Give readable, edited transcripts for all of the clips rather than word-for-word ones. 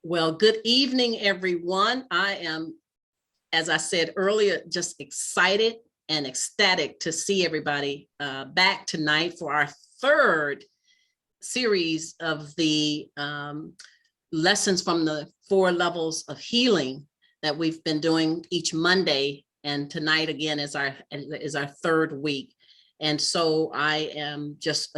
Well, good evening, everyone. I am, as I said earlier, just excited and ecstatic to see everybody back tonight for our third series of the lessons from the 4 levels of healing that we've been doing each Monday. And tonight again is our third week. And so I am just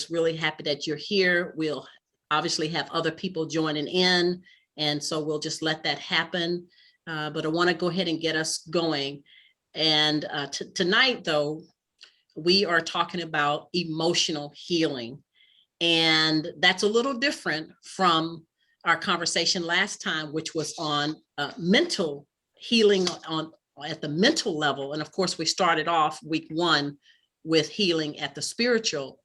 really happy that you're here. We'll obviously have other people joining in, and so we'll just let that happen. But I want to go ahead and get us going. And tonight, though, we are talking about emotional healing. And that's a little different from our conversation last time, which was on mental healing at the mental level. And of course, we started off week 1 with healing at the spiritual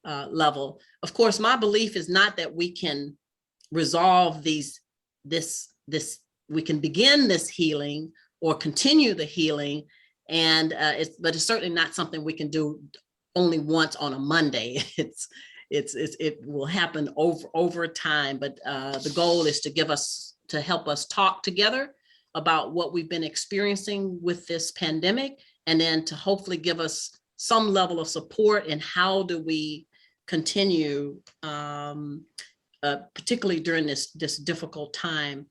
level. Of course, my belief is not that we can resolve we can begin this healing or continue the healing, but it's certainly not something we can do only once on a Monday. It will happen over time, but the goal is to help us talk together about what we've been experiencing with this pandemic, and then to hopefully give us some level of support in how do we continue, particularly during this difficult time.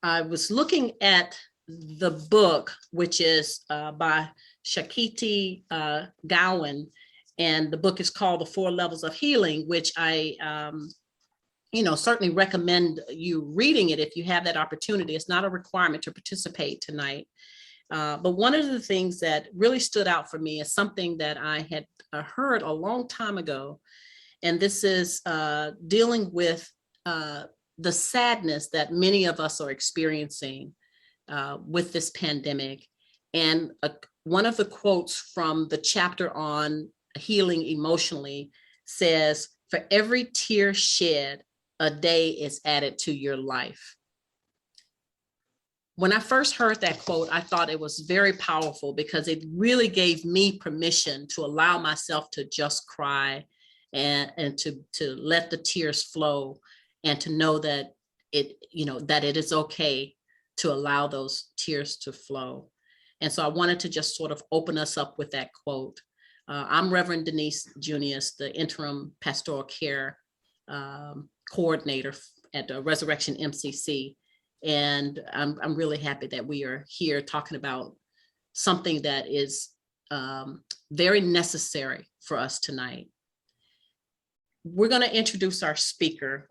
I was looking at the book, which is by Shakti Gowan, and the book is called The 4 Levels of Healing, which I certainly recommend you reading it if you have that opportunity. It's not a requirement to participate tonight. But one of the things that really stood out for me is something that I had heard a long time ago. And this is dealing with the sadness that many of us are experiencing with this pandemic. And one of the quotes from the chapter on healing emotionally says, "For every tear shed, a day is added to your life." When I first heard that quote, I thought it was very powerful because it really gave me permission to allow myself to just cry and to let the tears flow, and to know that it is okay to allow those tears to flow. And so I wanted to just sort of open us up with that quote. I'm Reverend Denise Junius, the interim pastoral care coordinator at Resurrection MCC. And I'm really happy that we are here talking about something that is very necessary for us tonight. We're going to introduce our speaker,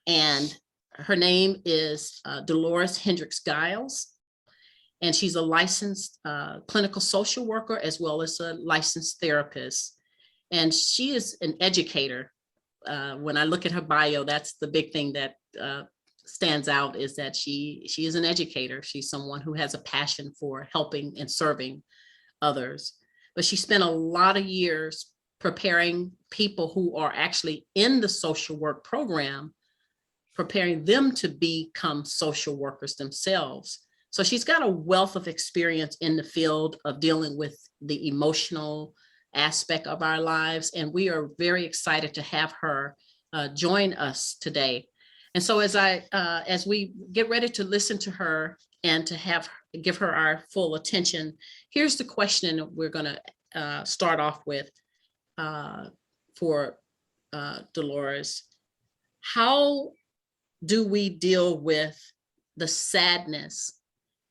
and her name is Delores Hendrix-Giles, and she's a licensed clinical social worker as well as a licensed therapist. And she is an educator. When I look at her bio, that's the big thing that stands out, is that she is an educator. She's someone who has a passion for helping and serving others. But she spent a lot of years preparing people who are actually in the social work program, preparing them to become social workers themselves. So she's got a wealth of experience in the field of dealing with the emotional aspect of our lives. And we are very excited to have her join us today. And so as we get ready to listen to her and to give her our full attention, here's the question we're going to start off with for Delores. How do we deal with the sadness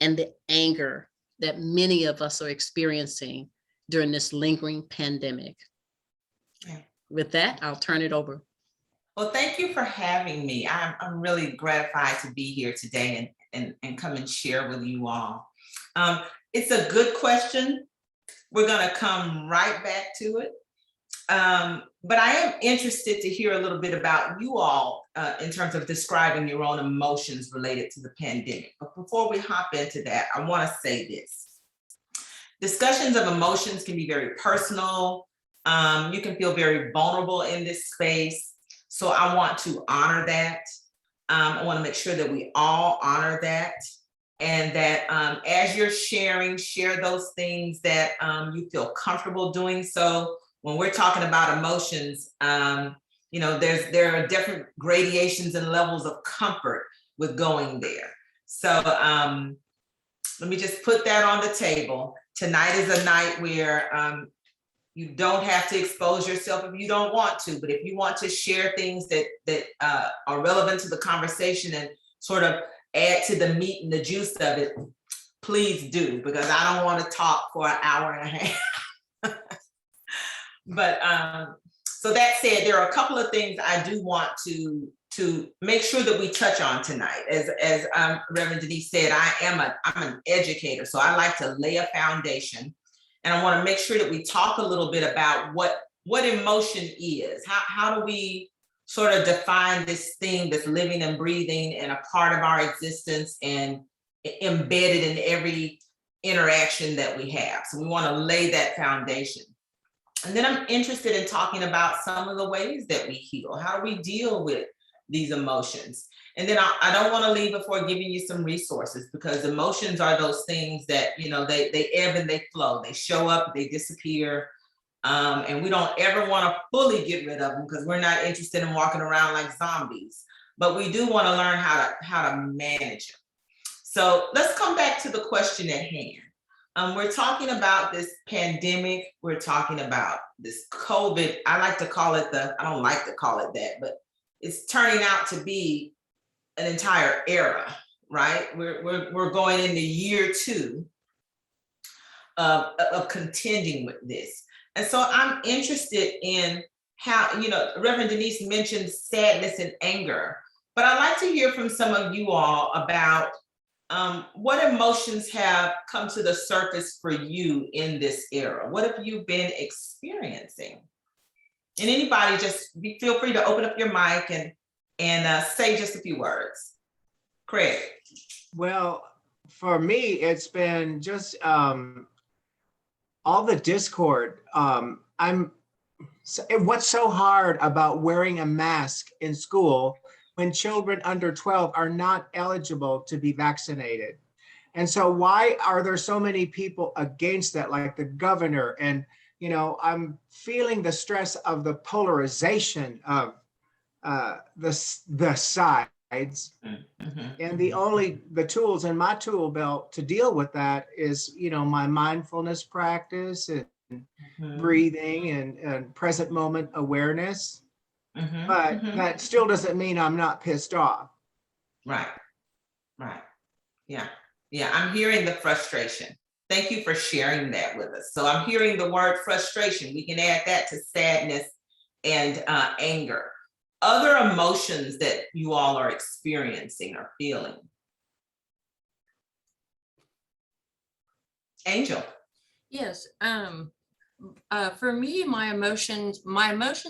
and the anger that many of us are experiencing during this lingering pandemic? Yeah. With that, I'll turn it over. Well, thank you for having me. I'm really gratified to be here today and come and share with you all. It's a good question. We're going to come right back to it. But I am interested to hear a little bit about you all in terms of describing your own emotions related to the pandemic. But before we hop into that, I want to say this. Discussions of emotions can be very personal. You can feel very vulnerable in this space. So I want to honor that. I want to make sure that we all honor that. And that as you're share those things that you feel comfortable doing so. When we're talking about emotions, there are different gradations and levels of comfort with going there. So let me just put that on the table. Tonight is a night where you don't have to expose yourself if you don't want to, but if you want to share things that are relevant to the conversation and sort of add to the meat and the juice of it, please do, because I don't want to talk for an hour and a half. But so that said, there are a couple of things I do want to make sure that we touch on tonight. As Reverend Denise said, I'm an educator, so I like to lay a foundation, and I want to make sure that we talk a little bit about what emotion is. How do we sort of define this thing that's living and breathing and a part of our existence and embedded in every interaction that we have? So we want to lay that foundation. And then I'm interested in talking about some of the ways that we heal. How do we deal with these emotions? And then I don't want to leave before giving you some resources, because emotions are those things that, they ebb and they flow. They show up, they disappear. And we don't ever want to fully get rid of them, because we're not interested in walking around like zombies. But we do want to learn how to manage them. So let's come back to the question at hand. We're talking about this pandemic. We're talking about this COVID. I don't like to call it that, but it's turning out to be an entire era, right? We're going into year 2 of contending with this. And so I'm interested in how, Reverend Denise mentioned sadness and anger, but I'd like to hear from some of you all about what emotions have come to the surface for you in this era? What have you been experiencing? And anybody, just feel free to open up your mic and say just a few words. Craig. Well, for me, it's been just all the discord. What's so hard about wearing a mask in school when children under 12 are not eligible to be vaccinated? And so why are there so many people against that, like the governor? And, I'm feeling the stress of the polarization of the sides. Mm-hmm. And the tools in my tool belt to deal with that is, my mindfulness practice and breathing and present moment awareness. But that still doesn't mean I'm not pissed off. Right. Yeah. I'm hearing the frustration. Thank you for sharing that with us. So I'm hearing the word frustration. We can add that to sadness and anger. Other emotions that you all are experiencing or feeling. Angel. Yes. For me, my emotions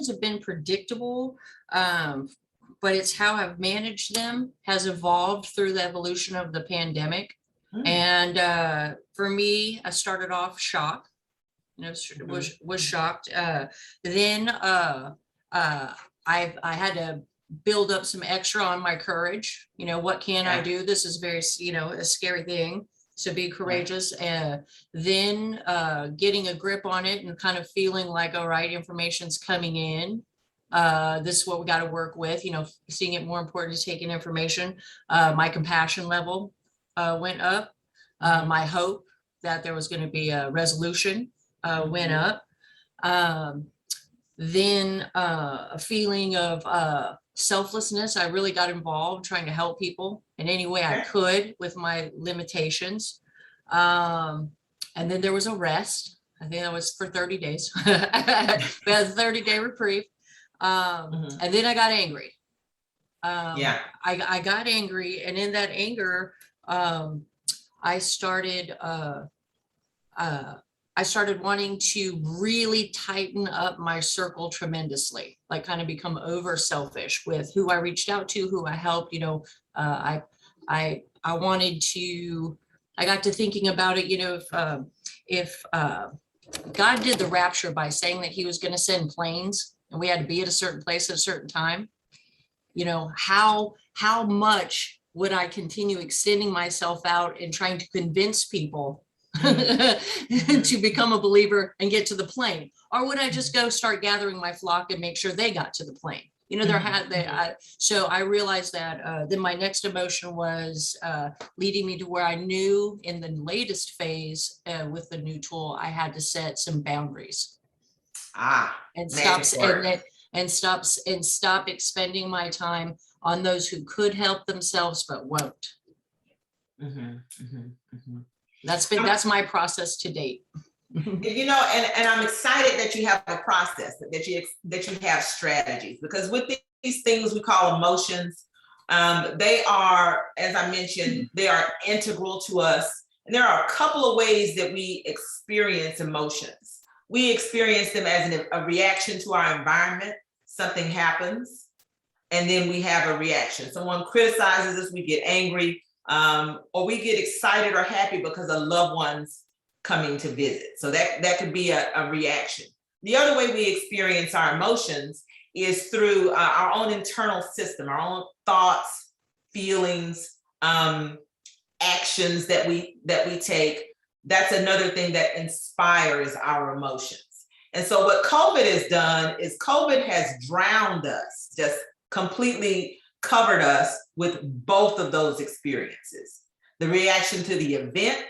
have been predictable, but it's how I've managed them has evolved through the evolution of the pandemic. And for me, I started off shocked, was shocked. Then I had to build up some extra on my courage. What can I do? This is very, a scary thing. So be courageous. And then getting a grip on it and kind of feeling like, all right, information's coming in. This is what we got to work with, seeing it more important to take in information. My compassion level went up. My hope that there was going to be a resolution went up. Then a feeling of selflessness. I really got involved trying to help people in any way I could with my limitations. And then there was a rest. I think that was for 30 days. We had a 30-day reprieve. And then I got angry. I got angry, and in that anger, I started wanting to really tighten up my circle tremendously, like kind of become over selfish with who I reached out to, who I helped. I got to thinking about it, if God did the rapture by saying that he was going to send planes and we had to be at a certain place at a certain time, how much would I continue extending myself out and trying to convince people to become a believer and get to the plane? Or would I just go start gathering my flock and make sure they got to the plane? You know, so I realized that then my next emotion was leading me to where I knew in the latest phase with the new tool, I had to set some boundaries. And stop expending my time on those who could help themselves but won't. That's my process to date. You know, and I'm excited that you have a process, that you have strategies, because with these things we call emotions, they are, as I mentioned, they are integral to us. And there are a couple of ways that we experience emotions. We experience them as a reaction to our environment. Something happens, and then we have a reaction. Someone criticizes us, we get angry, or we get excited or happy because a loved one's coming to visit. So that could be a reaction. The other way we experience our emotions is through our own internal system, our own thoughts, feelings, actions that we take. That's another thing that inspires our emotions. And so what COVID has done is COVID has drowned us, just completely covered us with both of those experiences. The reaction to the event,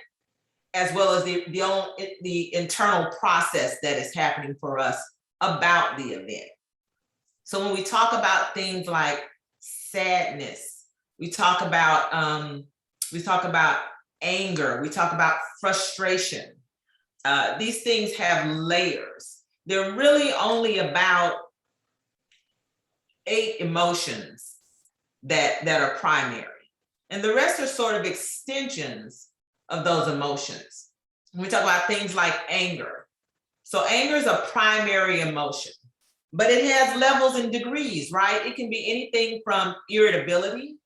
as well as the internal process that is happening for us about the event. So when we talk about things like sadness, we talk about anger, we talk about frustration. These things have layers. They're really only about 8 emotions that are primary, and the rest are sort of extensions of those emotions. When we talk about things like anger. So anger is a primary emotion, but it has levels and degrees, right? It can be anything from irritability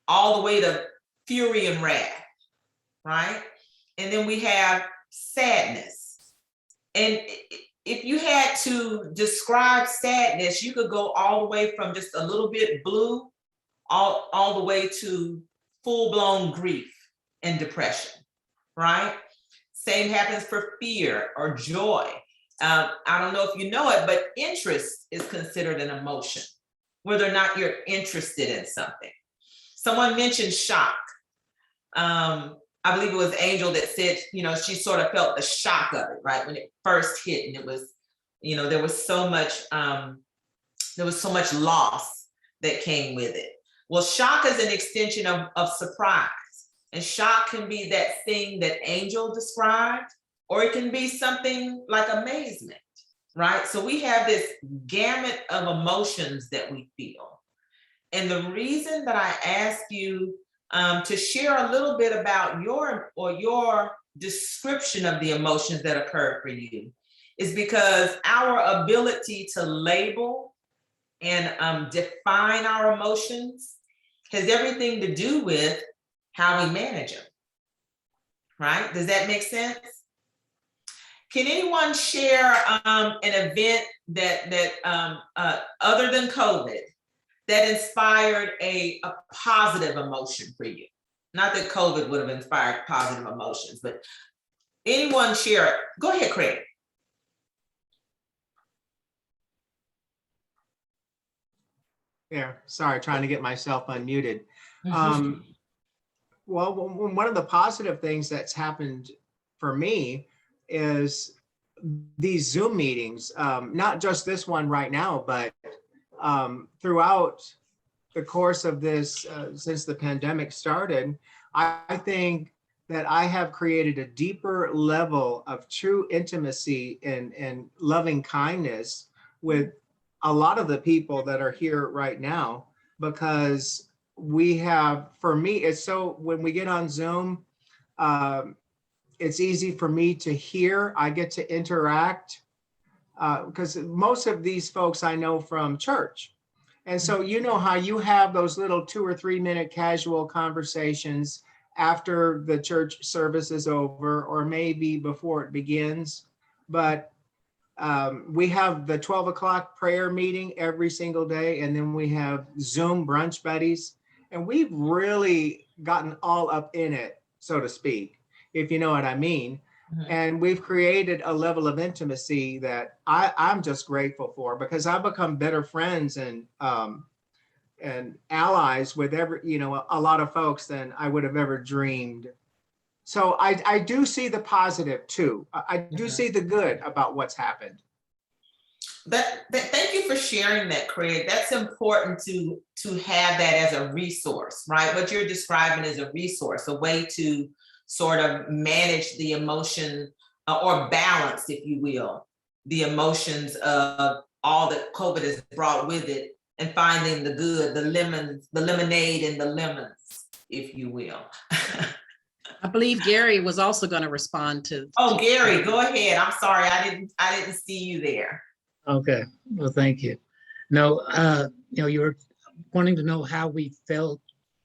all the way to fury and wrath, right? And then we have sadness. And if you had to describe sadness, you could go all the way from just a little bit blue, all the way to full-blown grief and depression, right? Same happens for fear or joy. I don't know if you know it, but interest is considered an emotion, whether or not you're interested in something. Someone mentioned shock. I believe it was Angel that said, you know, she sort of felt the shock of it, right? When it first hit, and it was, you know, there was so much loss that came with it. Well, shock is an extension of surprise. And shock can be that thing that Angel described, or it can be something like amazement, right? So we have this gamut of emotions that we feel. And the reason that I ask you to share a little bit about your description of the emotions that occur for you is because our ability to label and define our emotions has everything to do with how we manage them, right? Does that make sense? Can anyone share an event that other than COVID that inspired a positive emotion for you? Not that COVID would have inspired positive emotions, but anyone share it? Go ahead, Craig. Yeah, sorry, trying to get myself unmuted. Well, one of the positive things that's happened for me is these Zoom meetings, not just this one right now, but throughout the course of this, since the pandemic started, I think that I have created a deeper level of true intimacy and loving kindness with a lot of the people that are here right now, because we have, for me, it's so, when we get on Zoom, it's easy for me to hear. I get to interact because most of these folks I know from church. And so, you know how you have those little 2 or 3 minute casual conversations after the church service is over, or maybe before it begins. But we have the 12 o'clock prayer meeting every single day. And then we have Zoom brunch buddies. And we've really gotten all up in it, so to speak, if you know what I mean. And we've created a level of intimacy that I'm just grateful for, because I've become better friends and allies with a lot of folks than I would have ever dreamed. So I do see the positive too. I do see the good about what's happened. Thank you for sharing that, Craig. That's important to have that as a resource, right? What you're describing is a resource, a way to sort of manage the emotion or balance, if you will, the emotions of all that COVID has brought with it, and finding the good, the lemonade and the lemons, if you will. I believe Gary was also going to respond to. Oh, Gary, go ahead. I'm sorry, I didn't see you there. Okay, well, thank you. No, you were wanting to know how we felt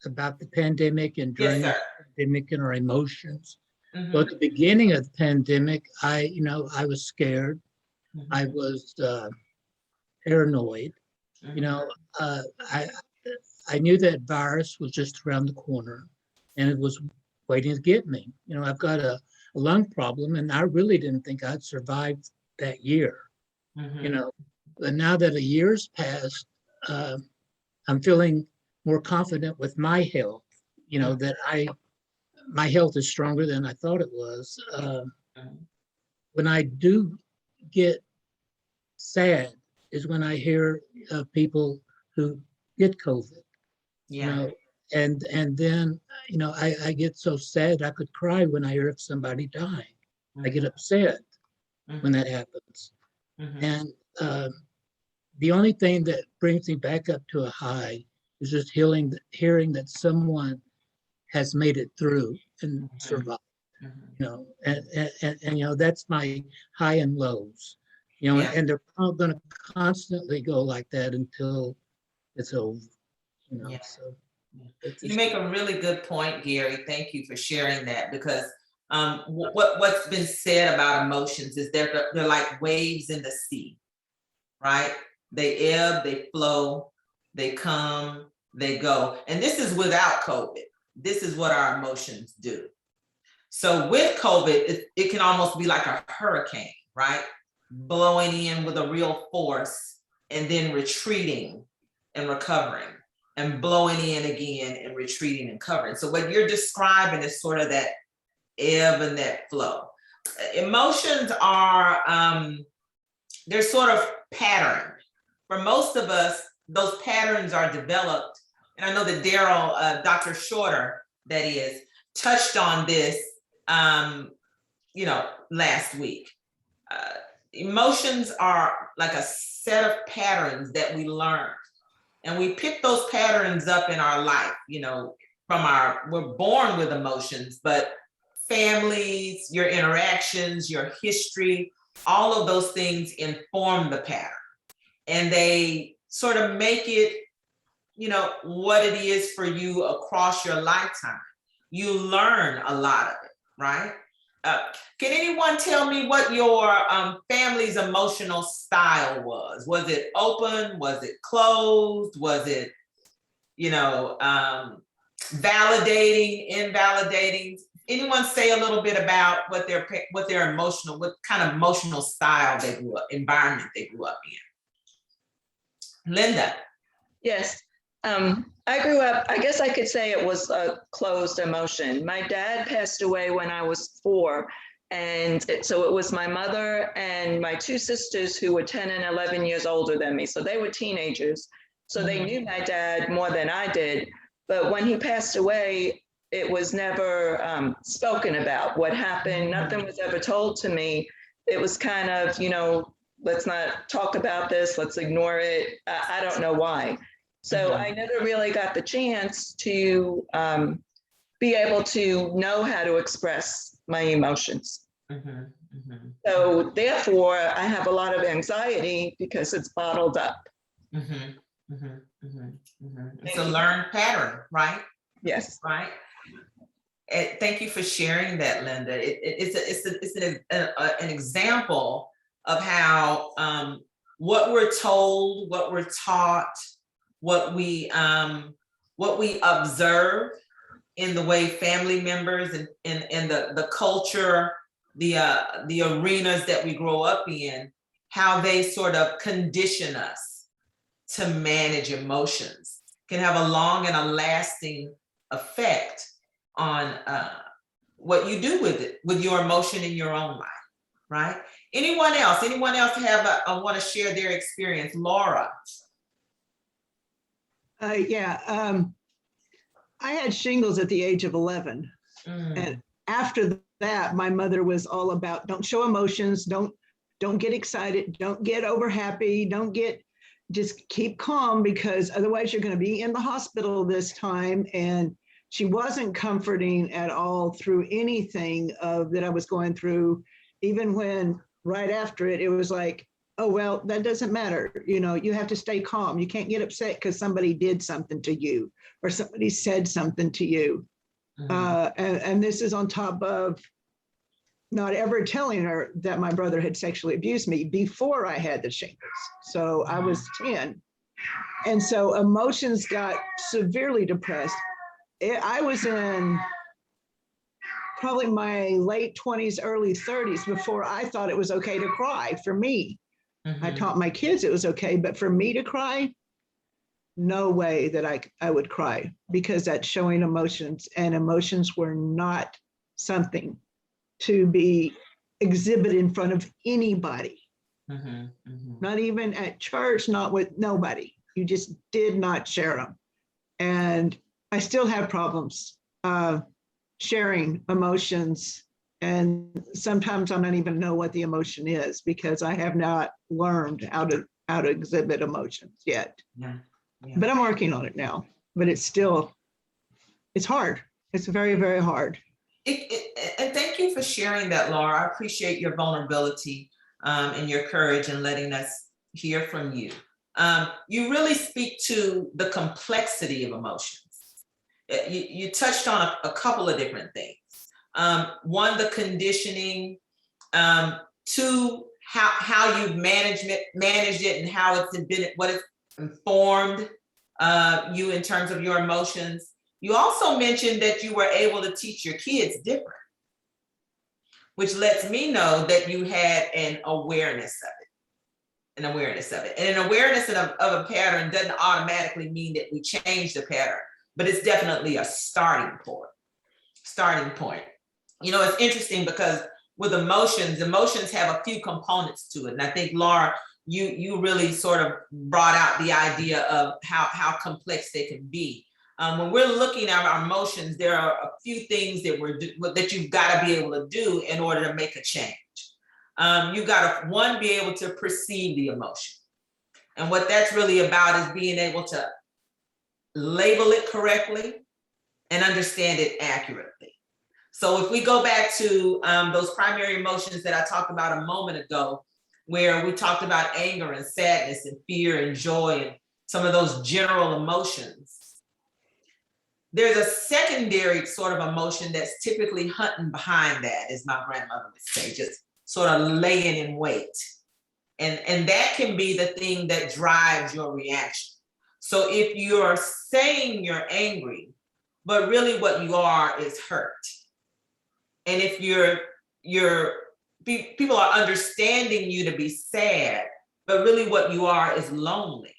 about the pandemic and during Yes, the pandemic and our emotions. Mhm. Well, at the beginning of the pandemic, I was scared. Mhm. I was paranoid. Mhm. I knew that virus was just around the corner and it was waiting to get me. I've got a lung problem and I really didn't think I'd survive that year. Mhm. But now that a year's passed, I'm feeling more confident with my health, that my health is stronger than I thought it was. When I do get sad is when I hear of people who get COVID, Yeah. and then, I get so sad I could cry when I hear of somebody dying. I get upset when that happens. Mhm. And the only thing that brings me back up to a high is just hearing that someone has made it through and survived. And that's my high and lows. Yeah. And they're going to constantly go like that until it's over. Yeah. So You make a really good point, Gary. Thank you for sharing that, because what's been said about emotions is they're like waves in the sea, right? They ebb, they flow, they come, they go. And this is without COVID. This is what our emotions do. So with COVID, it can almost be like a hurricane, right? Blowing in with a real force and then retreating and recovering, and blowing in again and retreating and covering. So what you're describing is sort of that ebb and that flow. Emotions are, they're sort of patterned. For most of us, those patterns are developed. And I know that Darryl, Dr. Shorter, that is, touched on this, last week. Emotions are like a set of patterns that we learn. And we pick those patterns up in our life, we're born with emotions, but families, your interactions, your history, all of those things inform the pattern. And they sort of make it, what it is for you across your lifetime. You learn a lot of it, right? Can anyone tell me what your family's emotional style was? Was it open? Was it closed? Was it, validating, invalidating? Anyone say a little bit about what kind of emotional style environment they grew up in? Linda. Yes. I grew up, I guess I could say it was a closed emotion. My dad passed away when I was 4. And so it was my mother and my 2 sisters who were 10 and 11 years older than me. So they were teenagers. So they knew my dad more than I did. But when he passed away, it was never spoken about what happened. Nothing was ever told to me. It was kind of, let's not talk about this. Let's ignore it. I don't know why. So I never really got the chance to be able to know how to express my emotions. So therefore, I have a lot of anxiety because it's bottled up. It's a learned pattern, right? Yes. Right. And thank you for sharing that, Linda. It's an example of how what we're told, what we're taught, what we observe in the way family members and the culture the arenas that we grow up in, how they sort of condition us to manage emotions can have a long and a lasting effect on what you do with it, with your emotion in your own life, right? Anyone else have want to share their experience? Laura. I had shingles at the age of 11. And after that, my mother was all about, don't show emotions, don't get excited, don't get over happy, just keep calm, because otherwise you're going to be in the hospital this time. And she wasn't comforting at all through anything that I was going through, even when right after it was like, oh, well, that doesn't matter. You have to stay calm. You can't get upset because somebody did something to you or somebody said something to you. And this is on top of not ever telling her that my brother had sexually abused me before I had the shingles. So I was 10. And so emotions got severely depressed. I was in probably my late 20s, early 30s before I thought it was okay to cry for me. I taught my kids it was okay, but for me to cry, no way that I would cry, because that's showing emotions, and emotions were not something to be exhibited in front of anybody. Not even at church, not with nobody. You just did not share them. And I still have problems sharing emotions. And sometimes I don't even know what the emotion is, because I have not learned how to exhibit emotions yet. But I'm working on it now. But it's hard. It's very, very hard. And thank you for sharing that, Laura. I appreciate your vulnerability and your courage in letting us hear from you. You really speak to the complexity of emotions. You touched on a couple of different things. One, the conditioning. Two, how you've managed it and how it's been, what it's informed you in terms of your emotions. You also mentioned that you were able to teach your kids different, which lets me know that you had an awareness of it. And an awareness of a pattern doesn't automatically mean that we change the pattern, but it's definitely a starting point. It's interesting because with emotions have a few components to it. And I think, Laura, you really sort of brought out the idea of how complex they can be. When we're looking at our emotions, there are a few things that you've got to be able to do in order to make a change. You've got to, one, be able to perceive the emotion. And what that's really about is being able to label it correctly and understand it accurately. So if we go back to those primary emotions that I talked about a moment ago, where we talked about anger and sadness and fear and joy and some of those general emotions, there's a secondary sort of emotion that's typically hunting behind that, as my grandmother would say, just sort of laying in wait. And that can be the thing that drives your reaction. So if you're saying you're angry, but really what you are is hurt. And if people are understanding you to be sad, but really what you are is lonely.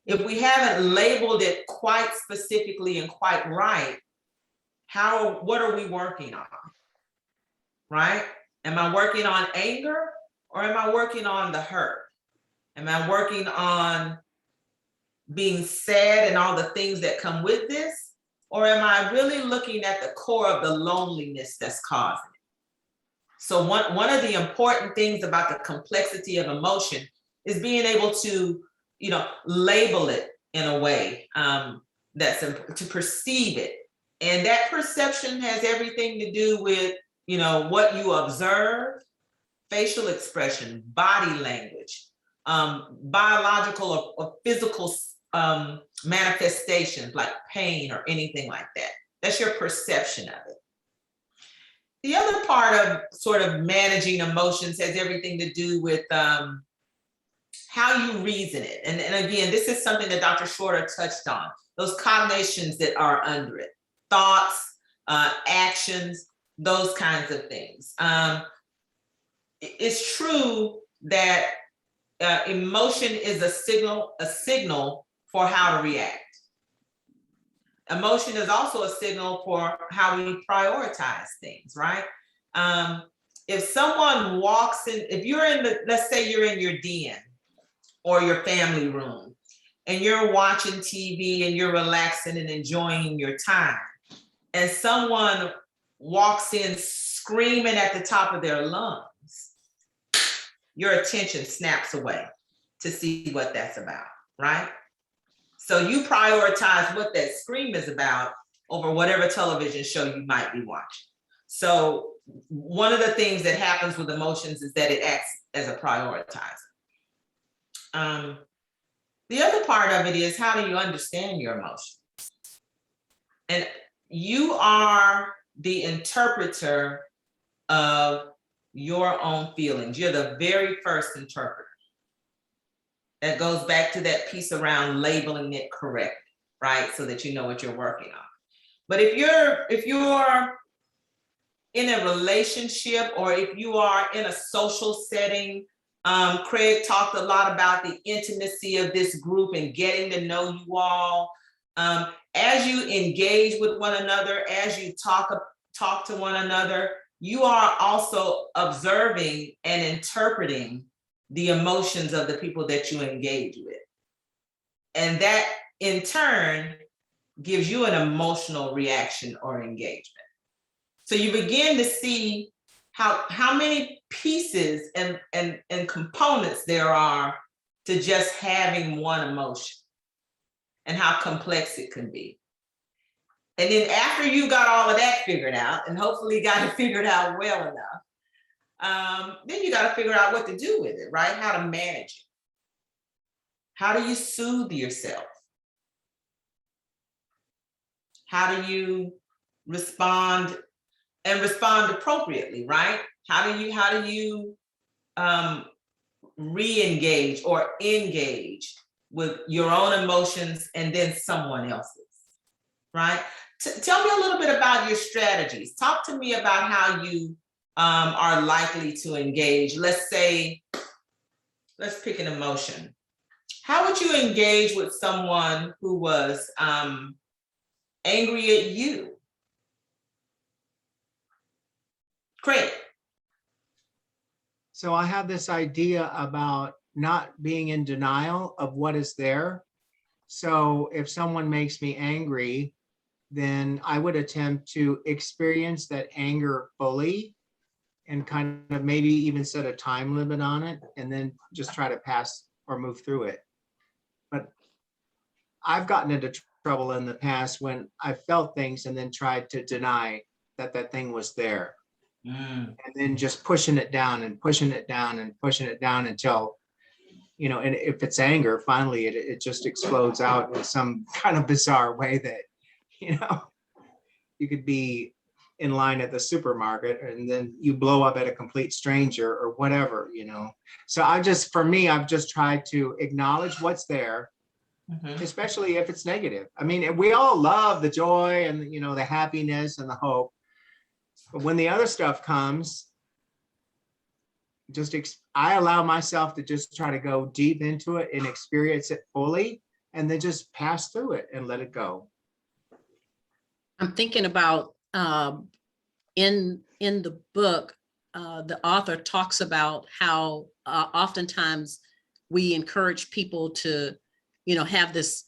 If we haven't labeled it quite specifically and quite right, what are we working on, right? Am I working on anger, or am I working on the hurt? Am I working on being sad and all the things that come with this? Or am I really looking at the core of the loneliness that's causing it? So one of the important things about the complexity of emotion is being able to, label it in a way to perceive it. And that perception has everything to do with, what you observe, facial expression, body language, biological or physical manifestations like pain or anything like that. That's your perception of it. The other part of sort of managing emotions has everything to do with how you reason it. And again, this is something that Dr. Shorter touched on, those cognitions that are under it, thoughts, actions, those kinds of things. It's true that emotion is a signal for how to react. Emotion is also a signal for how we prioritize things, right? If someone walks in, if you're in the, let's say you're in your den or your family room and you're watching TV and you're relaxing and enjoying your time, and someone walks in screaming at the top of their lungs, your attention snaps away to see what that's about, right? So you prioritize what that scream is about over whatever television show you might be watching. So one of the things that happens with emotions is that it acts as a prioritizer. The other part of it is, how do you understand your emotions? And you are the interpreter of your own feelings. You're the very first interpreter. That goes back to that piece around labeling it correctly, right? So that you know what you're working on. But if you're in a relationship, or if you are in a social setting, Craig talked a lot about the intimacy of this group and getting to know you all. As you engage with one another, as you talk to one another, you are also observing and interpreting the emotions of the people that you engage with. And that in turn gives you an emotional reaction or engagement. So you begin to see how many pieces and components there are to just having one emotion, and how complex it can be. And then after you got all of that figured out, and hopefully got it figured out well enough, then you got to figure out what to do with it, right? How to manage it. How do you soothe yourself? How do you respond and respond appropriately, right? How do you re-engage or engage with your own emotions and then someone else's, right? Tell me a little bit about your strategies. Talk to me about how you are likely to engage. Let's say, let's pick an emotion. How would you engage with someone who was angry at you? Craig. So I have this idea about not being in denial of what is there. So if someone makes me angry, then I would attempt to experience that anger fully and kind of maybe even set a time limit on it, and then just try to pass or move through it. But I've gotten into trouble in the past when I felt things and then tried to deny that that thing was there. And then just pushing it down and pushing it down and pushing it down until, you know, and if it's anger, finally it just explodes out in some kind of bizarre way that, you know, you could be in line at the supermarket and then you blow up at a complete stranger or whatever, you know. So I've just tried to acknowledge what's there, especially if it's negative. I mean, we all love the joy and, you know, the happiness and the hope. But when the other stuff comes, I allow myself to just try to go deep into it and experience it fully, and then just pass through it and let it go. I'm thinking about in the book, the author talks about how oftentimes we encourage people to, you know, have this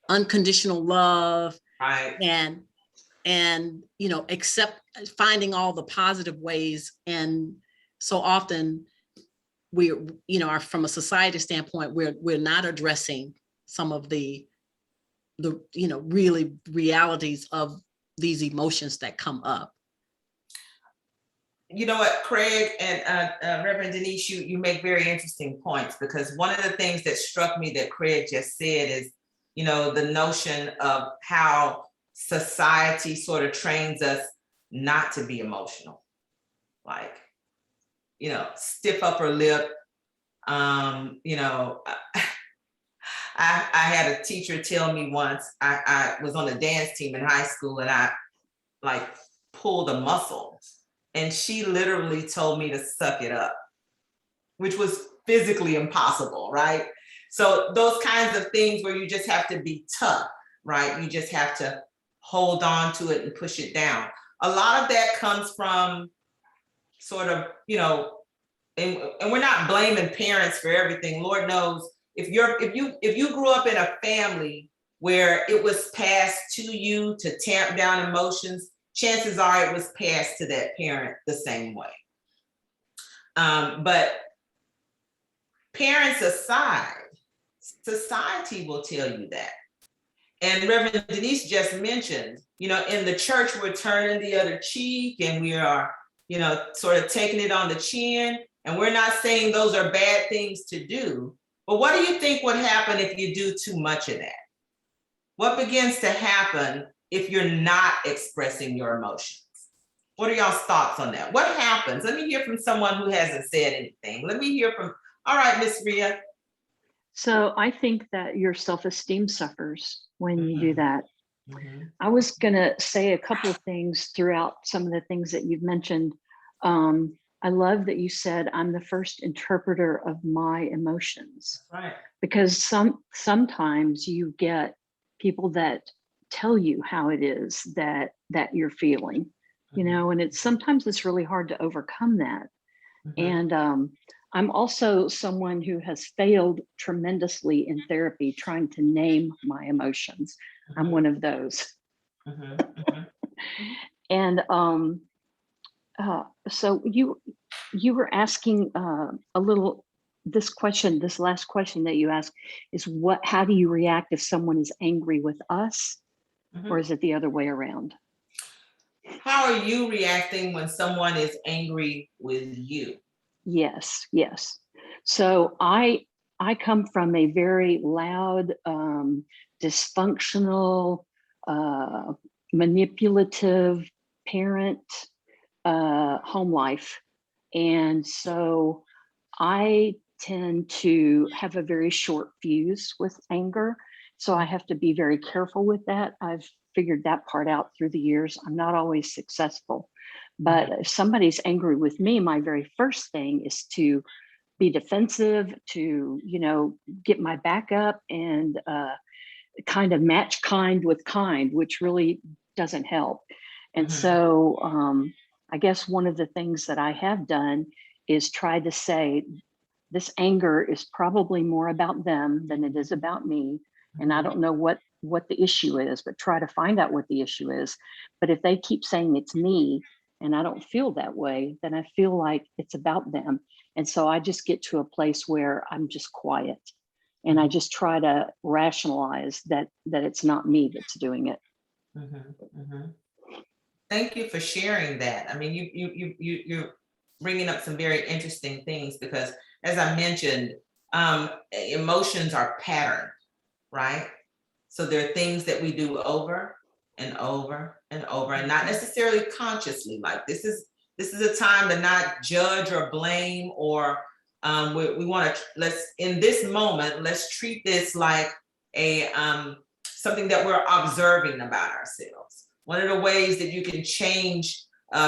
unconditional love, Right. and you know, accept, finding all the positive ways. And so often we, you know, are, from a society standpoint, we're not addressing some of the you know, really realities of these emotions that come up. You know what, Craig and Reverend Denise, you make very interesting points, because one of the things that struck me that Craig just said is, you know, the notion of how society sort of trains us not to be emotional, like, you know, stiff upper lip. You know, I had a teacher tell me once, I was on a dance team in high school, and I like pulled a muscle. And she literally told me to suck it up, which was physically impossible, right? So those kinds of things where you just have to be tough, right? You just have to hold on to it and push it down. A lot of that comes from sort of, you know, and we're not blaming parents for everything. Lord knows if you grew up in a family where it was passed to you to tamp down emotions, chances are it was passed to that parent the same way. But parents aside, society will tell you that. And Reverend Denise just mentioned, you know, in the church, we're turning the other cheek and we are, you know, sort of taking it on the chin. And we're not saying those are bad things to do. But what do you think would happen if you do too much of that? What begins to happen if you're not expressing your emotions? What are y'all's thoughts on that? What happens? Let me hear from someone who hasn't said anything. Let me hear from, all right, Miss Rhea. So I think that your self-esteem suffers when you do that. Mm-hmm. I was gonna say a couple of things throughout some of the things that you've mentioned. I love that you said, I'm the first interpreter of my emotions. Right. Because sometimes you get people that tell you how it is that you're feeling, you know, and sometimes it's really hard to overcome that. Mm-hmm. And I'm also someone who has failed tremendously in therapy trying to name my emotions. I'm one of those. And so you were asking a little, this last question that you asked is how do you react if someone is angry with us, or is it the other way around? How are you reacting when someone is angry with you? Yes. So I come from a very loud, dysfunctional, manipulative parent home life. And so I tend to have a very short fuse with anger. So I have to be very careful with that. I've figured that part out through the years. I'm not always successful. But if somebody's angry with me, my very first thing is to be defensive, to, you know, get my back up and kind of match kind with kind, which really doesn't help. And so I guess one of the things that I have done is try to say, this anger is probably more about them than it is about me. And I don't know what the issue is, but try to find out what the issue is. But if they keep saying it's me and I don't feel that way, then I feel like it's about them. And so I just get to a place where I'm just quiet and I just try to rationalize that it's not me that's doing it. Thank you for sharing that. I mean, you're bringing up some very interesting things because, as I mentioned, emotions are patterned, right? So there are things that we do over and over and over, and not necessarily consciously. Like this is a time to not judge or blame, or we want to in this moment, let's treat this like a something that we're observing about ourselves. One of the ways that you can change,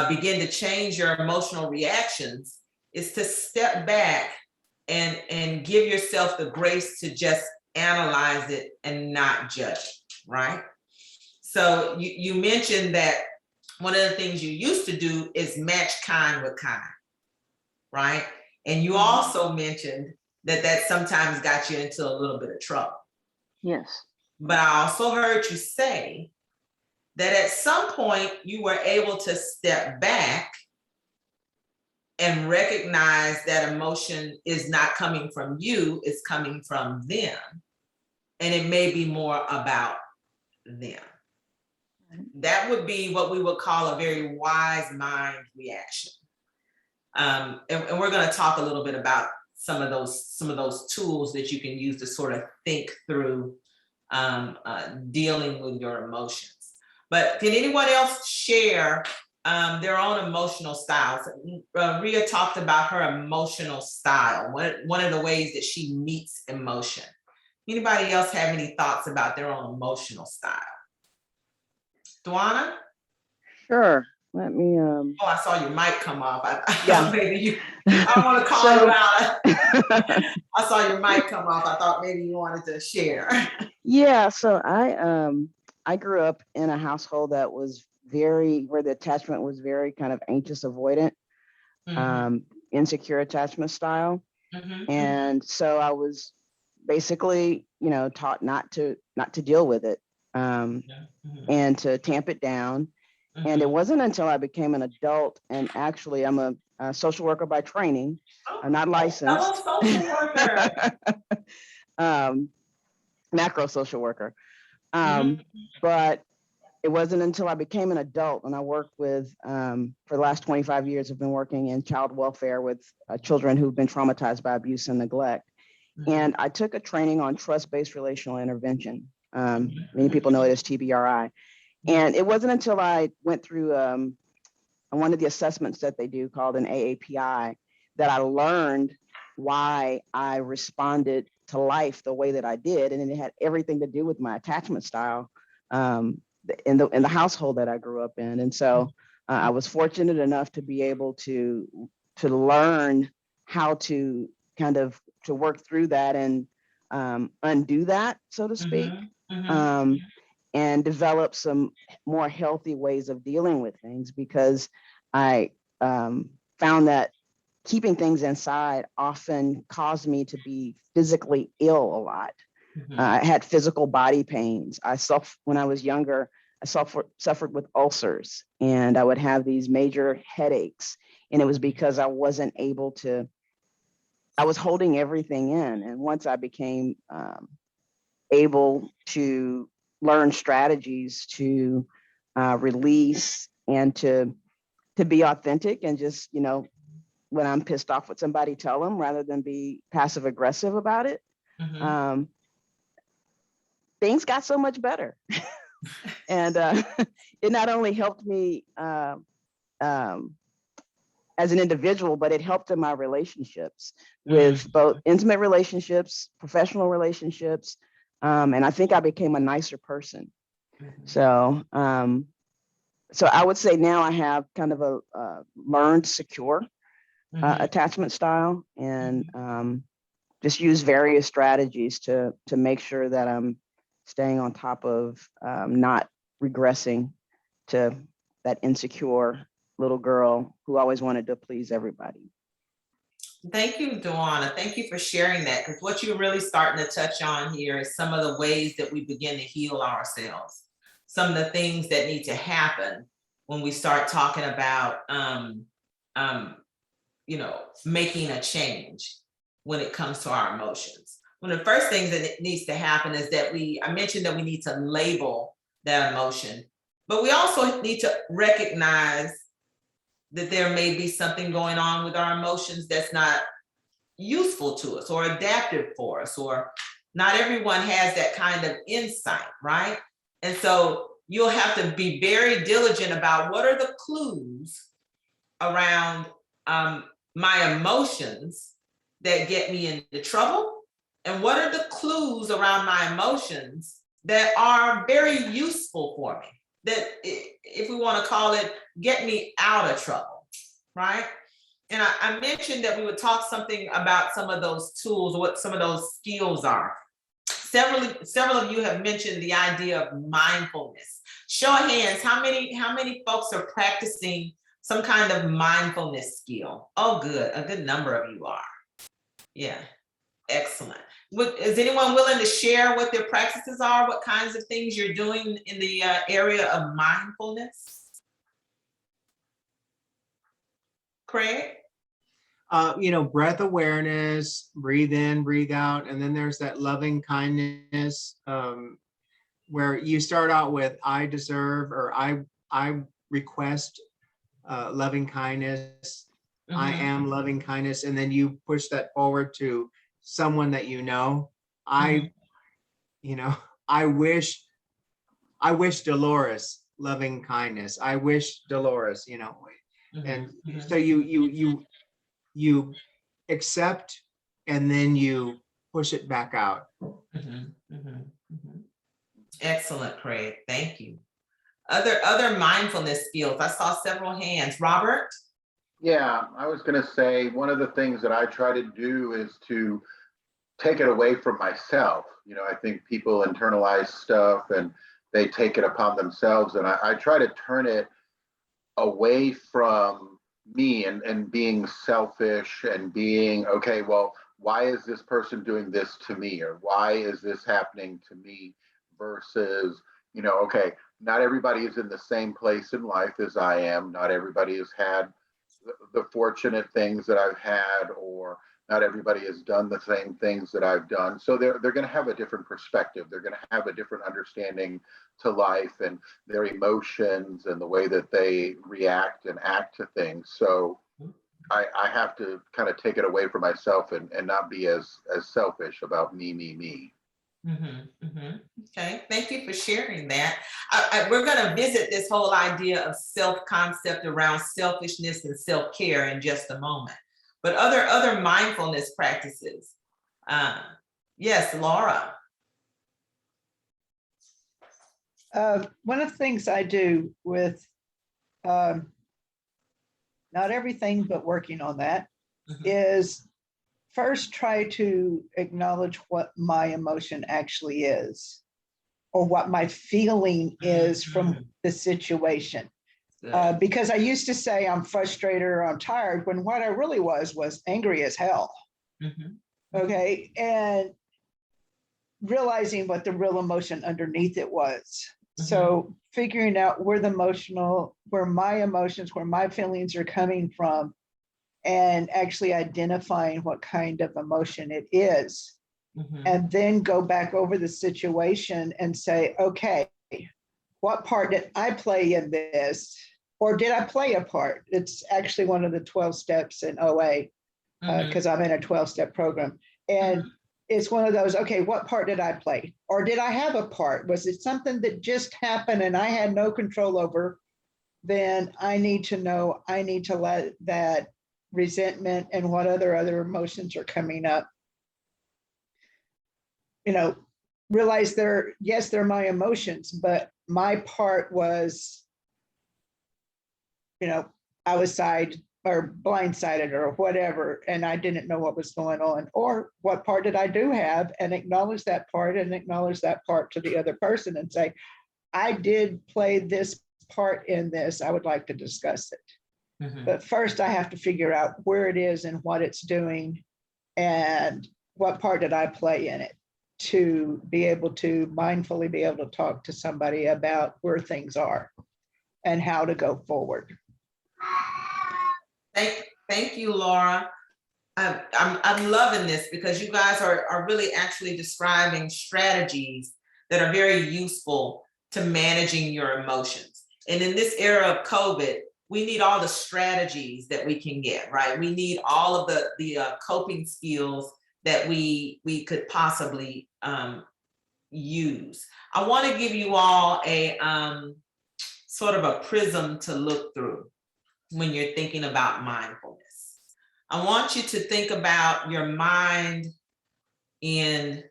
begin to change your emotional reactions is to step back and give yourself the grace to just analyze it and not judge it, right? So you mentioned that one of the things you used to do is match kind with kind, right? And you also mentioned that sometimes got you into a little bit of trouble. Yes. But I also heard you say that at some point you were able to step back and recognize that emotion is not coming from you, it's coming from them. And it may be more about them. That would be what we would call a very wise mind reaction. And we're going to talk a little bit about some of those tools that you can use to sort of think through dealing with your emotions. But can anyone else share their own emotional styles? Rhea talked about her emotional style, one of the ways that she meets emotion. Anybody else have any thoughts about their own emotional style? Dwana? Sure. let me, Oh, I saw your mic come off. I Yeah. thought maybe you, I don't want to call So- you out. I saw your mic come off. I thought maybe you wanted to share. Yeah, so I grew up in a household that was where the attachment was very kind of anxious avoidant, insecure attachment style. And so I was basically, taught not to deal with it, and to tamp it down. And it wasn't until I became an adult, and actually I'm a social worker by training. I'm not licensed. Social worker. Macro social worker. But it wasn't until I became an adult, and I worked with, for the last 25 years, I've been working in child welfare with children who've been traumatized by abuse and neglect. And I took a training on trust-based relational intervention. Many people know it as TBRI. And it wasn't until I went through one of the assessments that they do called an AAPI that I learned why I responded to life the way that I did. And it had everything to do with my attachment style in the household that I grew up in. And so I was fortunate enough to be able to learn how to kind of to work through that and undo that, so to speak, and develop some more healthy ways of dealing with things, because I found that keeping things inside often caused me to be physically ill a lot. I had physical body pains. When I was younger, I suffered with ulcers, and I would have these major headaches. And it was because I wasn't able to, I was holding everything in. And once I became able to learn strategies to release and to be authentic, and just, when I'm pissed off with somebody, tell them rather than be passive aggressive about it. Things got so much better. And it not only helped me as an individual, but it helped in my relationships with both intimate relationships, professional relationships. And I think I became a nicer person. So, so I would say now I have kind of a learned secure attachment style, and just use various strategies to make sure that I'm staying on top of not regressing to that insecure little girl who always wanted to please everybody. Thank you, Dawana. Thank you for sharing that, because what you're really starting to touch on here is some of the ways that we begin to heal ourselves. Some of the things that need to happen when we start talking about, making a change when it comes to our emotions. One of the first things that needs to happen is that I mentioned that we need to label that emotion, but we also need to recognize that there may be something going on with our emotions that's not useful to us or adaptive for us, or not everyone has that kind of insight, right? And so you'll have to be very diligent about what are the clues around my emotions that get me into trouble, and what are the clues around my emotions that are very useful for me, that, if we want to call it, get me out of trouble, right? And I mentioned that we would talk something about some of those tools, what some of those skills are. Several of you have mentioned the idea of mindfulness. Show of hands, how many folks are practicing some kind of mindfulness skill? Oh, good, a good number of you are. Yeah, excellent. Is anyone willing to share what their practices are? What kinds of things you're doing in the area of mindfulness? Craig? Breath awareness, breathe in, breathe out. And then there's that loving kindness, where you start out with, I deserve, or I request loving kindness. I am loving kindness. And then you push that forward to someone that I wish Delores loving kindness. I wish Delores, and so you accept, and then you push it back out. Excellent, Craig. Thank you. Other mindfulness skills. I saw several hands. Robert? Yeah, I was going to say one of the things that I try to do is to take it away from myself. You know, I think people internalize stuff and they take it upon themselves. And I try to turn it away from me and being selfish and being, okay, well, why is this person doing this to me? Or why is this happening to me? Versus, you know, okay, not everybody is in the same place in life as I am. Not everybody has had the fortunate things that I've had, or not everybody has done the same things that I've done. So they're going to have a different perspective. They're going to have a different understanding to life and their emotions and the way that they react and act to things. So I have to kind of take it away from myself and not be as selfish about me. Okay, thank you for sharing that. We're going to visit this whole idea of self-concept around selfishness and self-care in just a moment. But other mindfulness practices. Yes, Laura. One of the things I do with not everything, but working on that, is first try to acknowledge what my emotion actually is, or what my feeling is from the situation. Because I used to say I'm frustrated or I'm tired, when what I really was angry as hell. Okay, and realizing what the real emotion underneath it was. So figuring out where my emotions, where my feelings are coming from, and actually identifying what kind of emotion it is. And then go back over the situation and say, okay, what part did I play in this? Or did I play a part? It's actually one of the 12 steps in OA, because I'm in a 12-step program. And it's one of those, okay, what part did I play? Or did I have a part? Was it something that just happened and I had no control over? Then I need to know, I need to let that resentment and what other emotions are coming up, you know, realize they're my emotions, but my part was, you know, I was blindsided or whatever, and I didn't know what was going on. Or what part did I do have, and acknowledge that part to the other person and say, I did play this part in this. I would like to discuss it. But first I have to figure out where it is and what it's doing and what part did I play in it, to be able to mindfully be able to talk to somebody about where things are and how to go forward. Thank you, Laura. I'm loving this, because you guys are really actually describing strategies that are very useful to managing your emotions. And in this era of COVID, we need all the strategies that we can get, right? We need all of the coping skills that we could possibly use. I want to give you all a sort of a prism to look through when you're thinking about mindfulness. I want you to think about your mind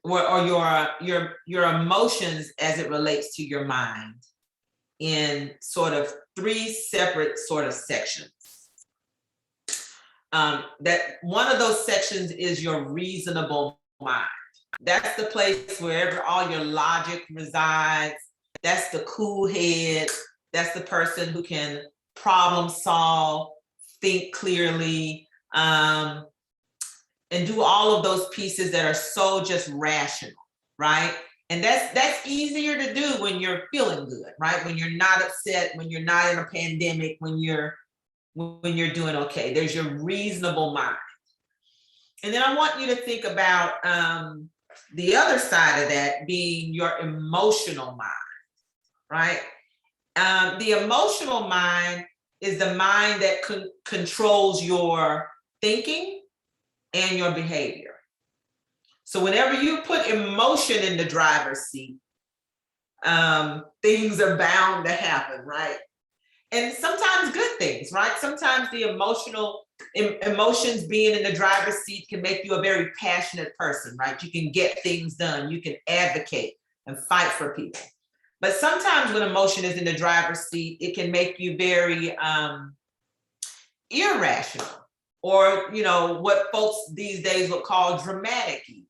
or your emotions as it relates to your mind in sort of 3 separate sort of sections. That one of those sections is your reasonable mind. That's the place wherever all your logic resides. That's the cool head. That's the person who can problem solve, think clearly, and do all of those pieces that are so just rational, right? And that's easier to do when you're feeling good, right? When you're not upset, when you're not in a pandemic, when you're doing okay. There's your reasonable mind. And then I want you to think about the other side of that being your emotional mind, right? The emotional mind is the mind that controls your thinking and your behavior. So whenever you put emotion in the driver's seat, things are bound to happen, right? And sometimes good things, right? Sometimes the emotions being in the driver's seat can make you a very passionate person, right? You can get things done. You can advocate and fight for people. But sometimes when emotion is in the driver's seat, it can make you very irrational, or what folks these days would call dramatic even,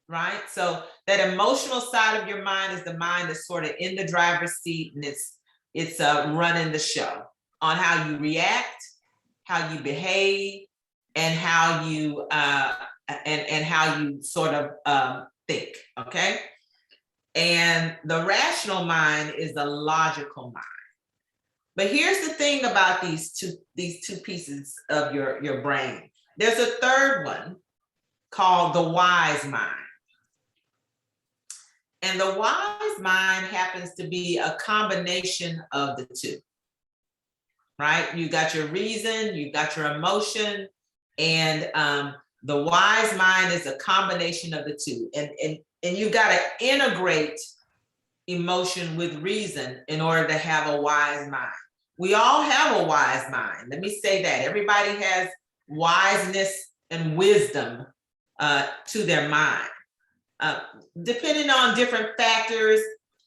right? So that emotional side of your mind is the mind that's sort of in the driver's seat, and it's running the show on how you react, how you behave, and how you and how you sort of think. Okay. And the rational mind is the logical mind. But here's the thing about these two pieces of your brain. There's a third one called the wise mind. And the wise mind happens to be a combination of the two, right? You got your reason, you got your emotion, and the wise mind is a combination of the two. And you got to integrate emotion with reason in order to have a wise mind. We all have a wise mind. Let me say that. Everybody has wiseness and wisdom to their mind. Depending on different factors,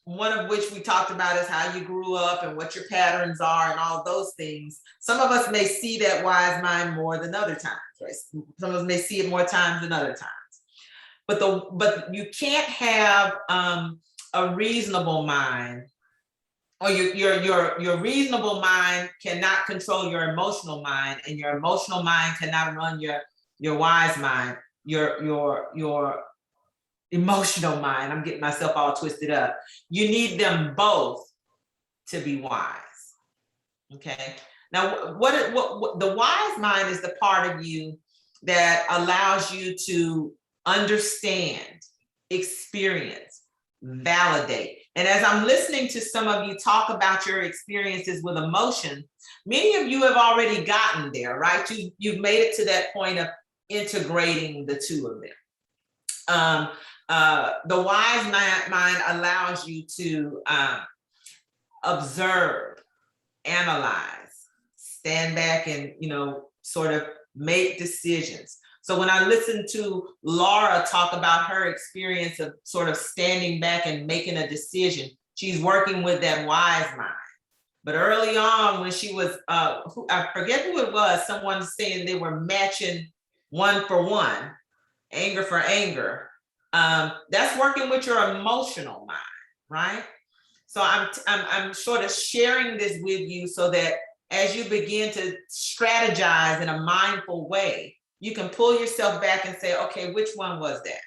one of which we talked about is how you grew up and what your patterns are and all those things. Some of us may see that wise mind more than other times, right? Some of us may see it more times than other times. But you can't have a reasonable mind, or your reasonable mind cannot control your emotional mind, and your emotional mind cannot run your wise mind. Your emotional mind, I'm getting myself all twisted up. You need them both to be wise. Okay. Now, what the wise mind is the part of you that allows you to understand, experience, validate. And as I'm listening to some of you talk about your experiences with emotion, many of you have already gotten there, right? You've made it to that point of integrating the two of them. The wise mind allows you to observe, analyze, stand back, and sort of make decisions. So when I listen to Laura talk about her experience of sort of standing back and making a decision, she's working with that wise mind. But early on, when she was, I forget who it was, someone saying they were matching one for one, anger for anger. That's working with your emotional mind, right? So I'm sort of sharing this with you so that as you begin to strategize in a mindful way, you can pull yourself back and say, okay, which one was that?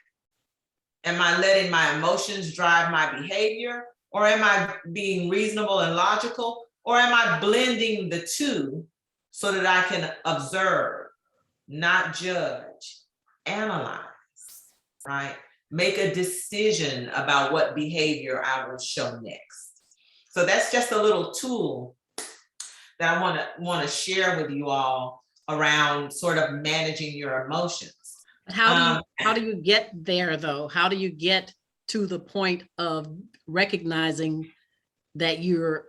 Am I letting my emotions drive my behavior? Or am I being reasonable and logical? Or am I blending the two so that I can observe, not judge, analyze, right? Make a decision about what behavior I will show next. So that's just a little tool that I want to share with you all around sort of managing your emotions. How do you get there though? How do you get to the point of recognizing that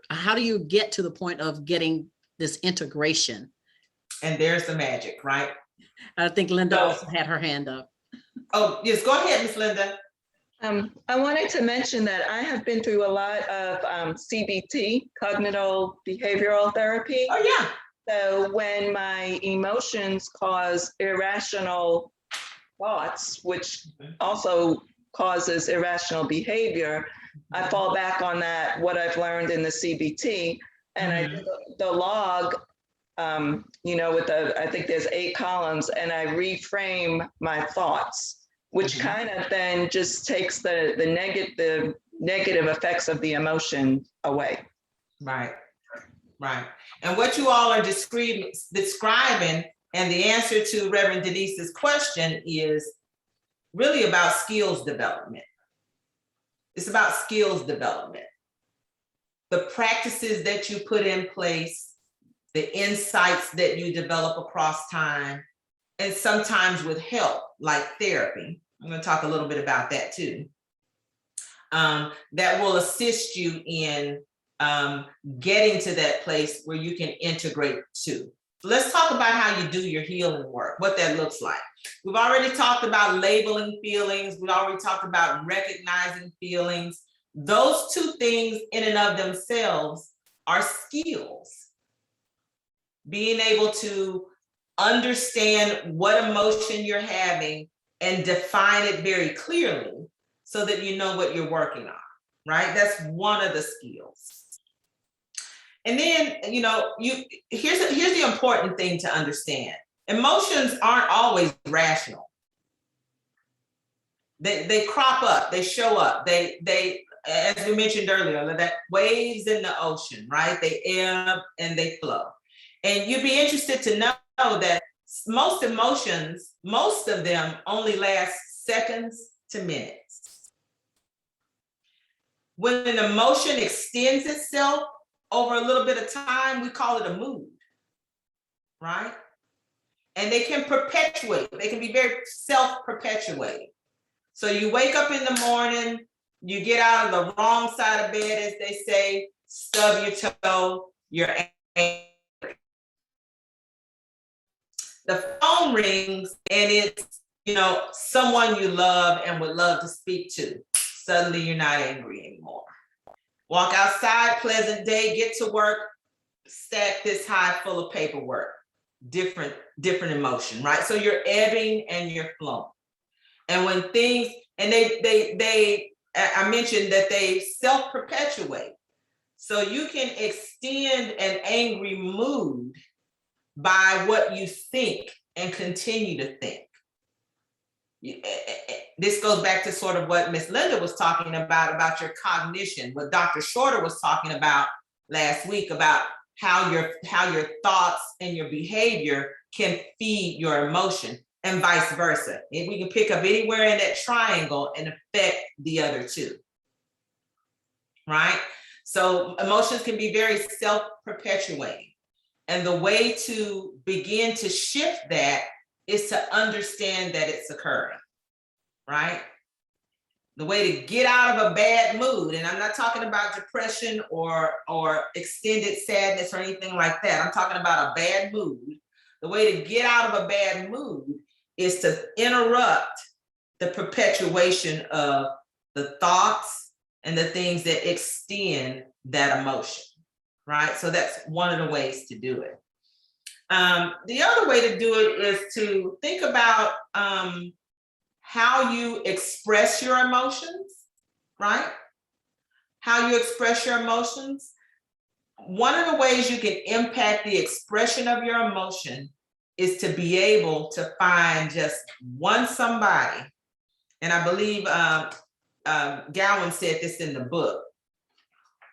how do you get to the point of getting this integration? And there's the magic, right? I think Linda also had her hand up. Oh, yes, go ahead, Miss Linda. I wanted to mention that I have been through a lot of CBT, cognitive behavioral therapy. Oh, yeah. So when my emotions cause irrational thoughts, which also causes irrational behavior, I fall back on that, what I've learned in the CBT, and I do the log, with I think there's 8 columns, and I reframe my thoughts, which kind of then just takes the negative effects of the emotion away. Right. And what you all are describing, and the answer to Reverend Denise's question is really about skills development. It's about skills development. The practices that you put in place, the insights that you develop across time, and sometimes with help, like therapy. I'm going to talk a little bit about that too. That will assist you in getting to that place where you can integrate too. So let's talk about how you do your healing work, what that looks like. We've already talked about labeling feelings. We've already talked about recognizing feelings. Those two things in and of themselves are skills. Being able to understand what emotion you're having and define it very clearly so that you know what you're working on, right? That's one of the skills. And then, you know, here's the important thing to understand. Emotions aren't always rational. They crop up, they show up, they as we mentioned earlier, that waves in the ocean, right? They ebb and they flow. And you'd be interested to know that most emotions, most of them only last seconds to minutes. When an emotion extends itself over a little bit of time, we call it a mood, right? And they can perpetuate, they can be very self-perpetuating. So you wake up in the morning, you get out of the wrong side of bed, as they say, stub your toe, you're angry. The phone rings and it's, you know, someone you love and would love to speak to. Suddenly you're not angry anymore. Walk outside, pleasant day, get to work, stack this high full of paperwork. Different emotion, right? So you're ebbing and you're flowing. And when things, and I mentioned that they self-perpetuate. So you can extend an angry mood by what you think and continue to think. This goes back to sort of what Miss Leudde was talking about your cognition, what Dr. Shorter was talking about last week, about how your thoughts and your behavior can feed your emotion and vice versa. And we can pick up anywhere in that triangle and affect the other two, right? So emotions can be very self-perpetuating. And the way to begin to shift that is to understand that it's occurring, right? The way to get out of a bad mood, and I'm not talking about depression or extended sadness or anything like that. I'm talking about a bad mood. The way to get out of a bad mood is to interrupt the perpetuation of the thoughts and the things that extend that emotion, right? So that's one of the ways to do it. The other way to do it is to think about how you express your emotions, right? How you express your emotions. One of the ways you can impact the expression of your emotion is to be able to find just one somebody. And I believe Gowan said this in the book.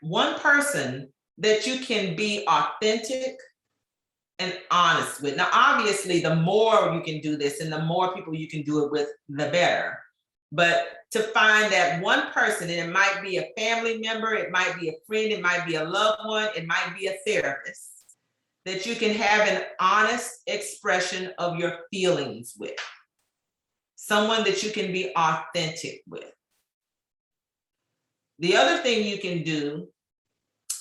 One person that you can be authentic and honest with. Now, obviously, the more you can do this and the more people you can do it with, the better. But to find that one person, and it might be a family member, it might be a friend, it might be a loved one, it might be a therapist, that you can have an honest expression of your feelings with. Someone that you can be authentic with. The other thing you can do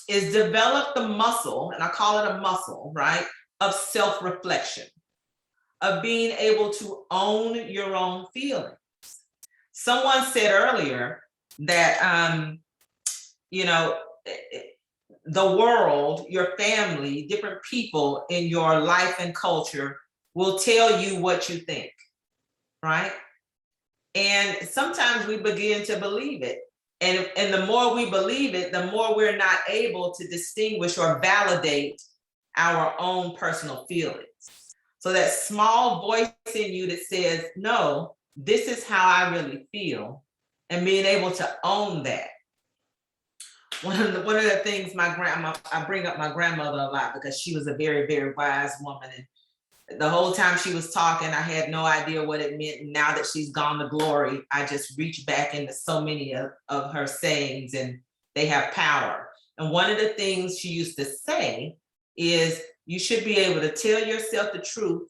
is develop the muscle, and I call it a muscle, right, of self-reflection, of being able to own your own feelings. Someone said earlier that, you know, the world, your family, different people in your life and culture will tell you what you think, right? And sometimes we begin to believe it. And the more we believe it, the more we're not able to distinguish or validate our own personal feelings. So that small voice in you that says, no, this is how I really feel, and being able to own that. One of the things I bring up my grandmother a lot because she was a very, very wise woman. And the whole time she was talking, I had no idea what it meant. And now that she's gone to glory, I just reach back into so many of her sayings, and they have power. And one of the things she used to say is, you should be able to tell yourself the truth.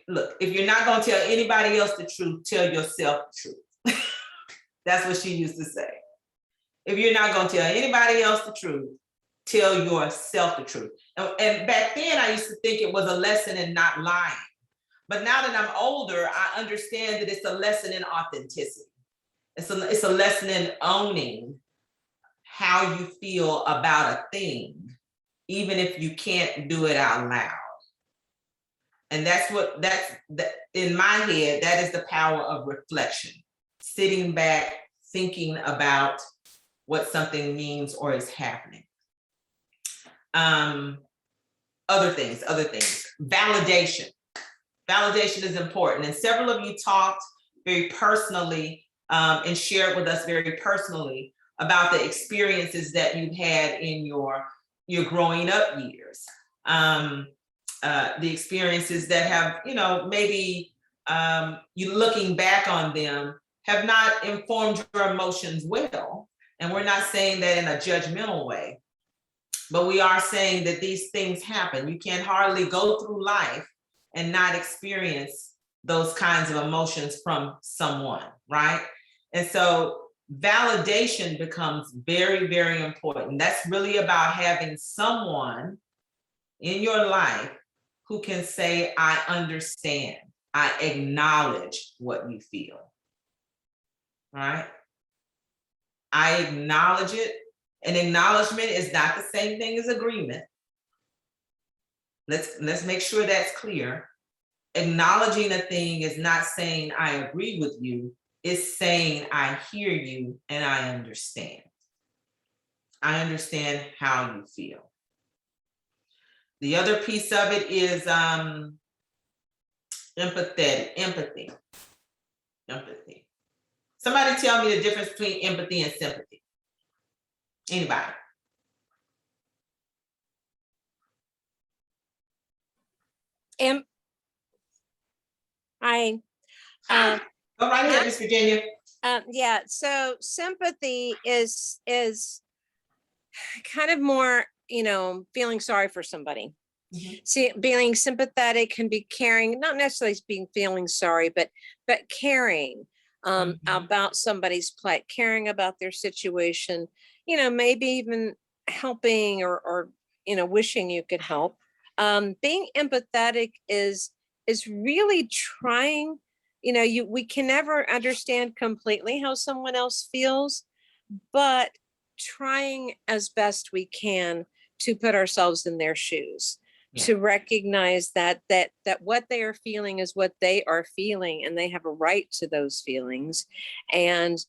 Look, if you're not going to tell anybody else the truth, tell yourself the truth. That's what she used to say. If you're not going to tell anybody else the truth, tell yourself the truth. And back then, I used to think it was a lesson in not lying. But now that I'm older, I understand that it's a lesson in authenticity. It's a lesson in owning how you feel about a thing, even if you can't do it out loud. And that's in my head, that is the power of reflection. Sitting back, thinking about what something means or is happening. Other things. Validation. Validation is important. And several of you talked very personally and shared with us very personally about the experiences that you've had in your growing up years. The experiences that have, maybe you looking back on them have not informed your emotions well. And we're not saying that in a judgmental way, but we are saying that these things happen. You can't hardly go through life and not experience those kinds of emotions from someone, right? And so validation becomes very, very important. That's really about having someone in your life who can say, I understand, I acknowledge what you feel, right? I acknowledge it. And acknowledgement is not the same thing as agreement. Let's make sure that's clear. Acknowledging a thing is not saying I agree with you. It's saying I hear you and I understand. I understand how you feel. The other piece of it is empathy. Somebody tell me the difference between empathy and sympathy. Anybody? Hi. Go right ahead, Miss Virginia. Yeah, so sympathy is kind of more, feeling sorry for somebody. Mm-hmm. See, being sympathetic can be caring, not necessarily being feeling sorry, but caring about somebody's plight, caring about their situation, maybe even helping or wishing you could help. Being empathetic is really trying, we can never understand completely how someone else feels, but trying as best we can to put ourselves in their shoes. Yeah. To recognize that what they are feeling is what they are feeling, and they have a right to those feelings, and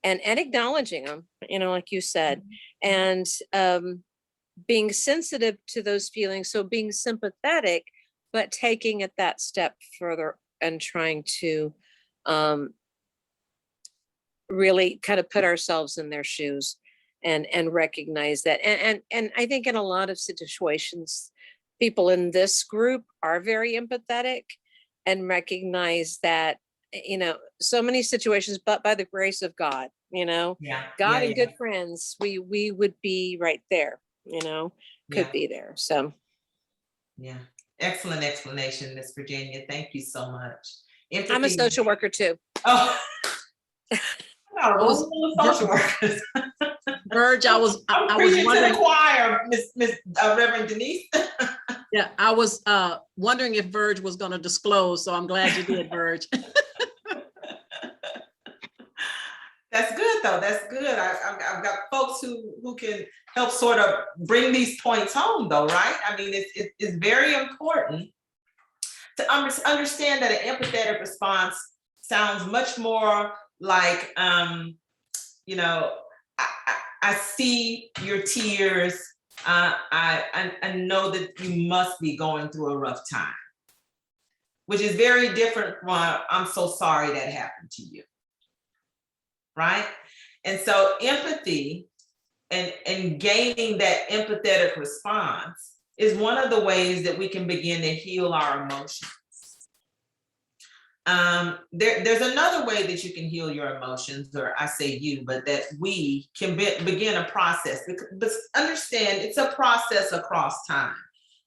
acknowledging them, like you said, and being sensitive to those feelings. So being sympathetic, but taking it that step further and trying to really kind of put ourselves in their shoes and recognize that. And I think in a lot of situations, people in this group are very empathetic and recognize that, so many situations, but by the grace of God, God and good friends, we would be right there, could be there. So. Yeah. Excellent explanation, Miss Virginia. Thank you so much. Empathy. I'm a social worker too. Oh. Social workers. Verge, I was wondering. To the choir, Miss Reverend Denise. Yeah, I was wondering if Verge was going to disclose, so I'm glad you did, Verge. That's good, though. That's good. I've got folks who can help sort of bring these points home, though, right? I mean, it's very important to understand that an empathetic response sounds much more like, I see your tears. I know that you must be going through a rough time, which is very different from I'm so sorry that happened to you, right? And so empathy and gaining that empathetic response is one of the ways that we can begin to heal our emotions. There's another way that you can heal your emotions, or I say you, but that we can begin a process. But understand, it's a process across time.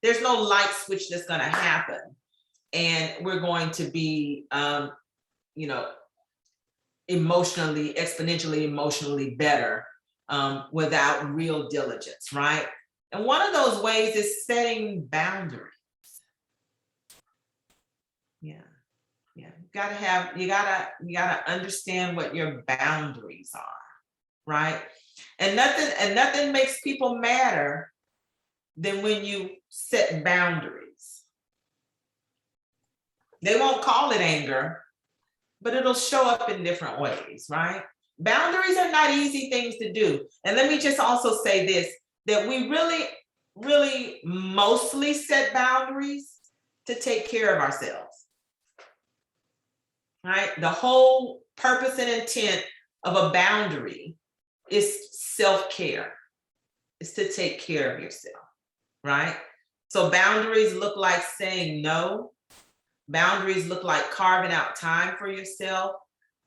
There's no light switch that's going to happen, and we're going to be, exponentially emotionally better without real diligence, right? And one of those ways is setting boundaries. you gotta understand what your boundaries are, right? And nothing makes people madder than when you set boundaries. They won't call it anger, but it'll show up in different ways, right? Boundaries are not easy things to do. And let me just also say this, that we really mostly set boundaries to take care of ourselves, right? The whole purpose and intent of a boundary is self-care. It's to take care of yourself, right? So boundaries look like saying no. Boundaries look like carving out time for yourself.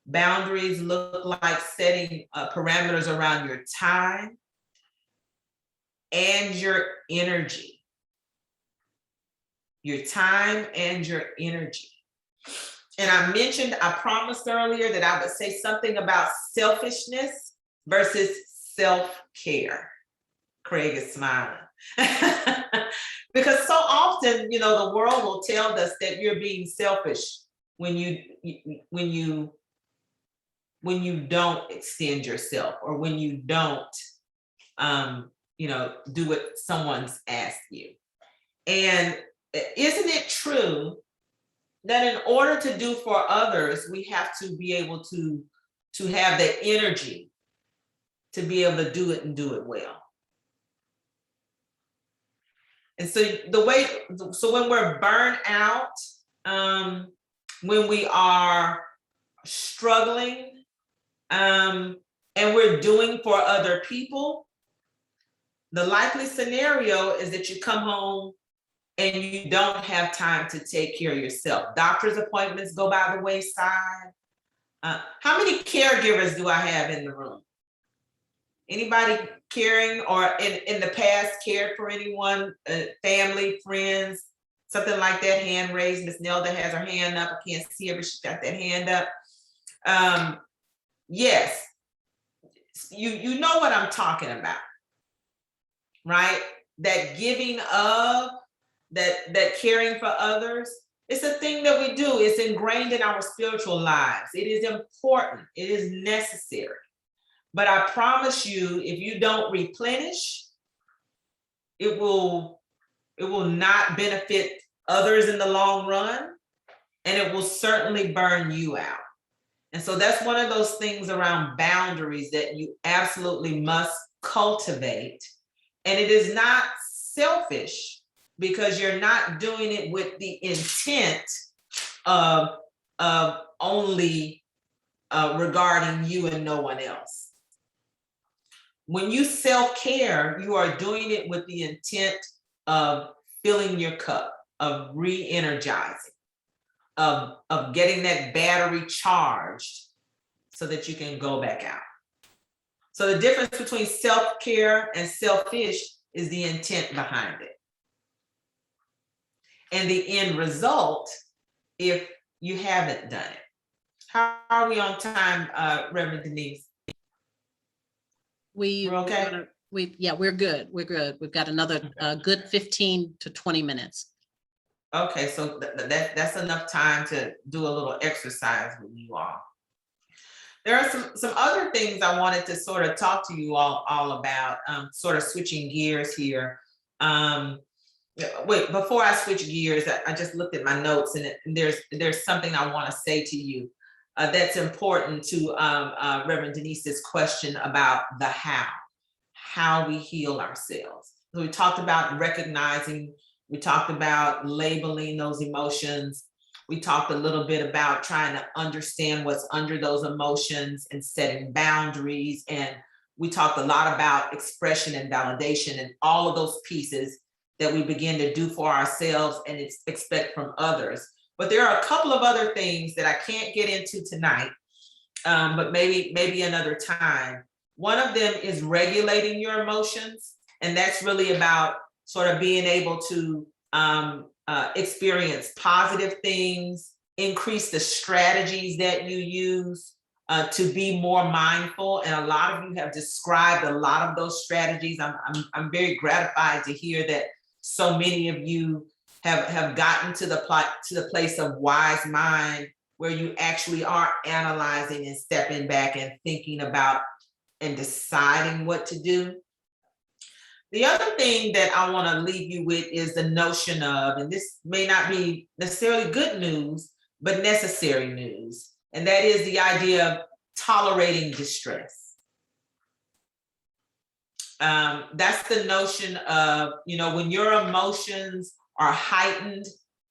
Boundaries look like setting parameters around your time and your energy. Your time and your energy. And I promised earlier that I would say something about selfishness versus self-care. Craig is smiling. Because so often, the world will tell us that you're being selfish when you don't extend yourself, or when you don't do what someone's asked you. And isn't it true that in order to do for others, we have to be able to have the energy to be able to do it and do it well? And so when we're burnt out, when we are struggling, and we're doing for other people, the likely scenario is that you come home and you don't have time to take care of yourself. Doctor's appointments go by the wayside. How many caregivers do I have in the room? Anybody caring or in the past cared for anyone, family, friends, something like that? Hand raised. Miss Nelda has her hand up. I can't see her, but she's got that hand up. Yes, you know what I'm talking about, right? That giving of, that caring for others, it's a thing that we do. It's ingrained in our spiritual lives. It is important. It is necessary. But I promise you, if you don't replenish, it will not benefit others in the long run, and it will certainly burn you out. And so that's one of those things around boundaries that you absolutely must cultivate. And it is not selfish, because you're not doing it with the intent of only regarding you and no one else. When you self-care, you are doing it with the intent of filling your cup, of re-energizing, of getting that battery charged so that you can go back out. So the difference between self-care and selfish is the intent behind it. And the end result, if you haven't done it. How are we on time, Reverend Denise? We're okay? We're good. We're good. We've got another good 15 to 20 minutes. Okay, so that's enough time to do a little exercise with you all. There are some other things I wanted to sort of talk to you all about, sort of switching gears here. Wait, before I switch gears, I just looked at my notes, and there's something I want to say to you that's important to Reverend Denise's question about the how we heal ourselves. So we talked about recognizing, we talked about labeling those emotions. We talked a little bit about trying to understand what's under those emotions and setting boundaries. And we talked a lot about expression and validation and all of those pieces that we begin to do for ourselves and expect from others. But there are a couple of other things that I can't get into tonight, but maybe another time. One of them is regulating your emotions. And that's really about sort of being able to experience positive things, increase the strategies that you use to be more mindful. And a lot of you have described a lot of those strategies. I'm very gratified to hear that so many of you have gotten to the place of wise mind where you actually are analyzing and stepping back and thinking about and deciding what to do. The other thing that I want to leave you with is the notion of, and this may not be necessarily good news, but necessary news, and that is the idea of tolerating distress. That's the notion of, when your emotions are heightened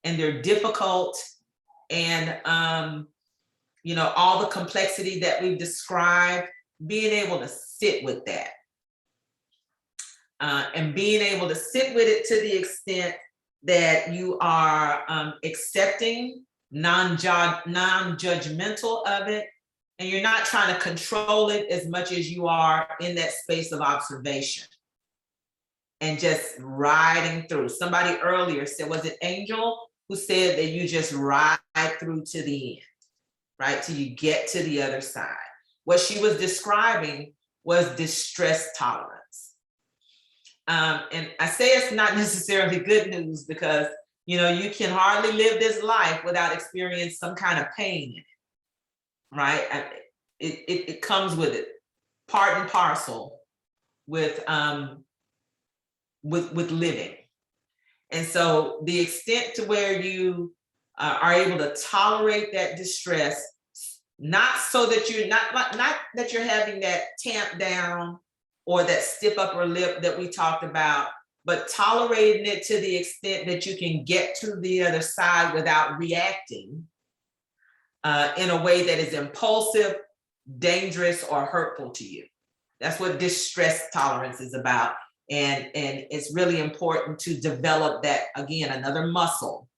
and they're difficult, and all the complexity that we've described, being able to sit with that. And being able to sit with it to the extent that you are accepting, non-judgmental of it, and you're not trying to control it as much as you are in that space of observation and just riding through. Somebody earlier said, was it Angel, who said that you just ride through to the end, right? Till you get to the other side. What she was describing was distress tolerance. And I say it's not necessarily good news because, you can hardly live this life without experiencing some kind of pain in it, right? It comes with it, part and parcel with living. And so the extent to where you are able to tolerate that distress, not so that you're not that you're having that tamp down or that stiff upper lip that we talked about, but tolerating it to the extent that you can get to the other side without reacting in a way that is impulsive, dangerous, or hurtful to you. That's what distress tolerance is about. And it's really important to develop that, again, another muscle,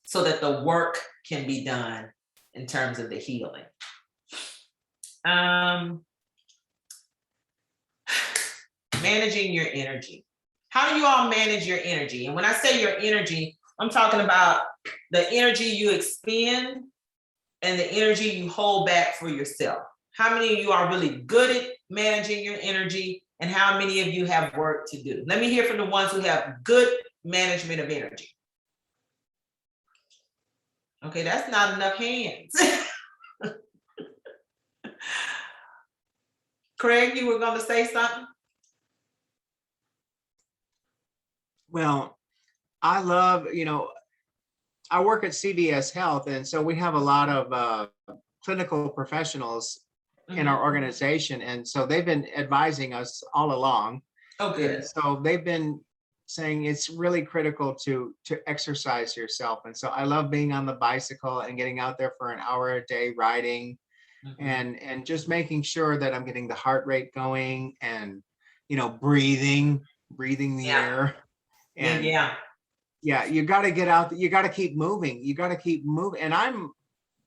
so that the work can be done in terms of the healing. Managing your energy. How do you all manage your energy? And when I say your energy, I'm talking about the energy you expend and the energy you hold back for yourself. How many of you are really good at managing your energy, and how many of you have work to do? Let me hear from the ones who have good management of energy. Okay, that's not enough hands. Craig, you were going to say something? Well, I love, I work at CVS Health, and so we have a lot of clinical professionals in our organization. And so they've been advising us all along. Okay. And so they've been saying it's really critical to exercise yourself. And so I love being on the bicycle and getting out there for an hour a day riding, and just making sure that I'm getting the heart rate going and, breathing the air. And you got to get out, you got to keep moving. You got to keep moving. And I'm,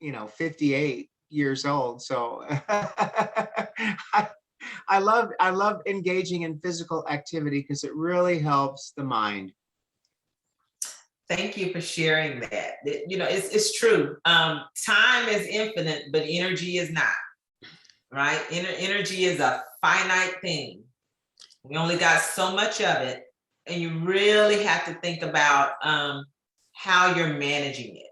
58 years old. So I love engaging in physical activity because it really helps the mind. Thank you for sharing that. It's true. Time is infinite, but energy is not, right? Energy is a finite thing. We only got so much of it, and you really have to think about how you're managing it.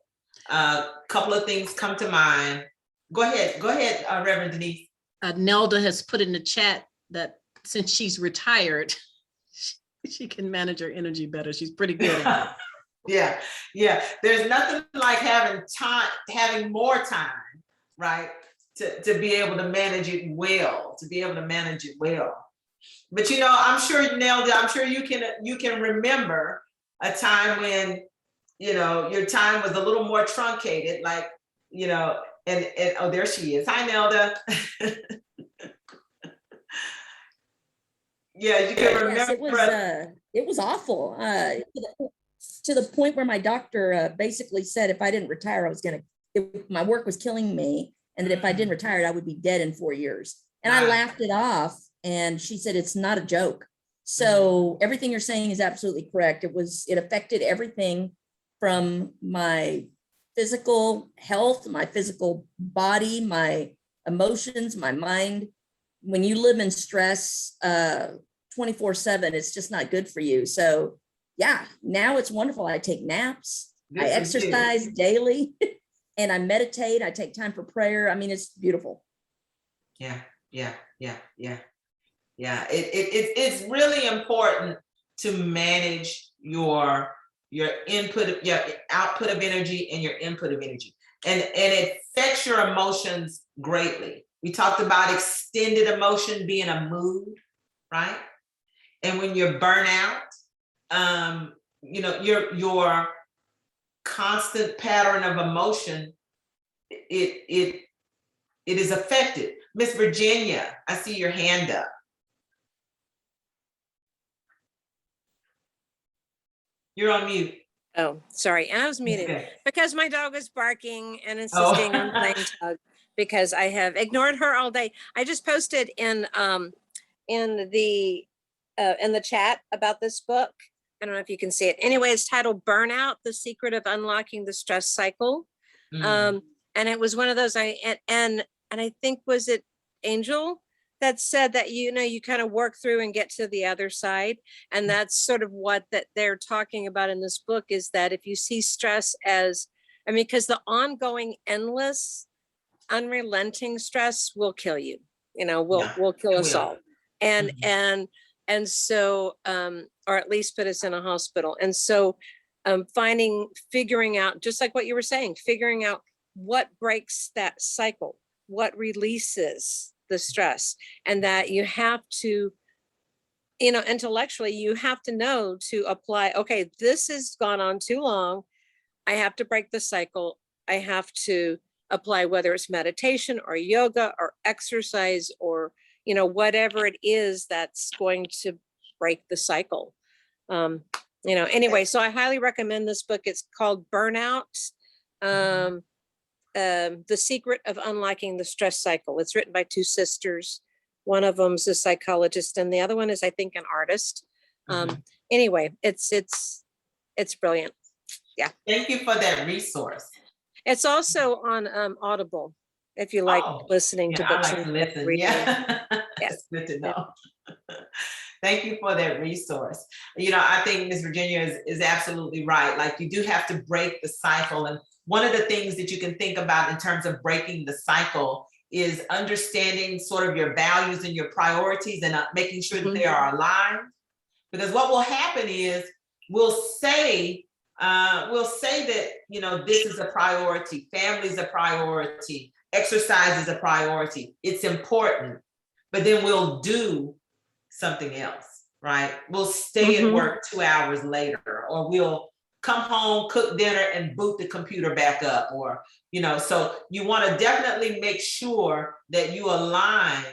A couple of things come to mind. Go ahead, Reverend Denise. Nelda has put in the chat that since she's retired, she can manage her energy better. She's pretty good at it. Yeah. There's nothing like having more time, right? To be able to manage it well, But I'm sure, Nelda, you can remember a time when, your time was a little more truncated, like, and oh, there she is. Hi, Nelda. Yeah, you can remember. Yes, it was awful. To the point where my doctor basically said if I didn't retire, my work was killing me, and that if I didn't retire, I would be dead in 4 years. And I laughed it off, and she said it's not a joke. So everything you're saying is absolutely correct. It affected everything from my physical health, my physical body, my emotions, my mind. When you live in stress 24/7, it's just not good for you. So yeah, now it's wonderful. I take naps. I exercise daily. and I meditate. I take time for prayer. I mean, it's beautiful. Yeah. It's really important to manage your input, your output of energy and your input of energy. And it affects your emotions greatly. We talked about extended emotion being a mood, right? And when you're burnt out, your constant pattern of emotion, it is affected. Miss Virginia, I see your hand up. You're on mute. Oh, sorry. And I was muted Okay. because my dog is barking and Oh. insisting on playing tug because I have ignored her all day. I just posted in the chat about this book. I don't know if you can see it. Anyway, it's titled Burnout: The Secret of Unlocking the Stress Cycle. And it was one of those and I think, was it Angel that said that, you kind of work through and get to the other side. And that's sort of what that they're talking about in this book, is that if you see stress as, because the ongoing, endless, unrelenting stress will kill you, will kill us all. And, and so, or at least put us in a hospital. And so figuring out, just like what you were saying, figuring out what breaks that cycle, what releases the stress, and that you have to, intellectually, you have to know to apply, okay, this has gone on too long. I have to break the cycle. I have to apply, whether it's meditation or yoga or exercise or, whatever it is that's going to break the cycle. Anyway, so I highly recommend this book. It's called Burnout. The Secret of Unlocking the Stress Cycle. It's written by two sisters. One of them's a psychologist and the other one is, I think, an artist. Anyway, it's brilliant. Yeah. Thank you for that resource. It's also on Audible, if you like listening to books. I like to listen. Yeah. That's good to know. Thank you for that resource. I think Ms. Virginia is absolutely right. Like, you do have to break the cycle. And one of the things that you can think about in terms of breaking the cycle is understanding sort of your values and your priorities and making sure that they are aligned. Because what will happen is we'll say that, this is a priority, family is a priority, exercise is a priority. It's important, but then we'll do something else, right? We'll stay at work 2 hours later, or we'll come home, cook dinner, and boot the computer back up, or, so you want to definitely make sure that you align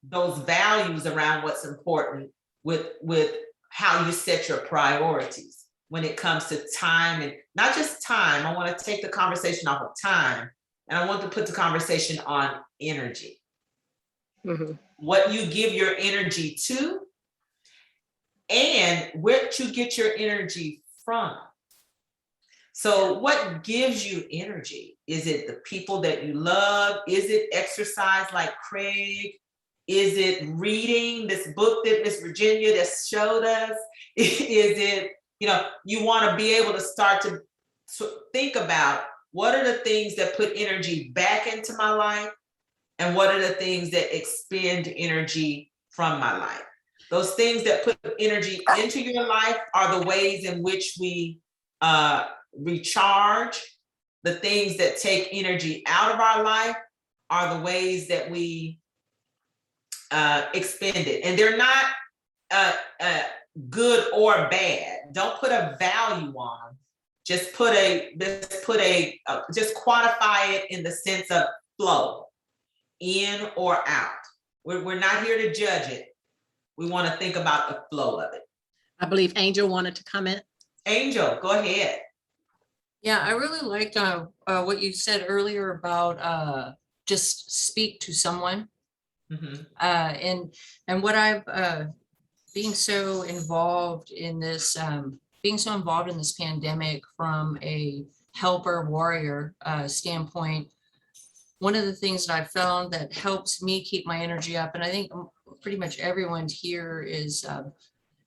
those values around what's important with how you set your priorities when it comes to time, and not just time. I want to take the conversation off of time, and I want to put the conversation on energy. What you give your energy to, and where you get your energy from. So what gives you energy? Is it the people that you love? Is it exercise like Craig? Is it reading this book that Miss Virginia just showed us? Is it, you want to be able to start to think about, what are the things that put energy back into my life? And what are the things that expend energy from my life? Those things that put energy into your life are the ways in which we recharge. The things that take energy out of our life are the ways that we expend it. And they're not good or bad. Don't put a value on them. Just just quantify it in the sense of flow, in or out. We're not here to judge it. We want to think about the flow of it. I believe Angel wanted to comment. Angel, go ahead. Yeah, I really liked what you said earlier about just speak to someone. And what I've being so involved in this pandemic from a helper warrior standpoint, one of the things that I've found that helps me keep my energy up, and I think pretty much everyone here, is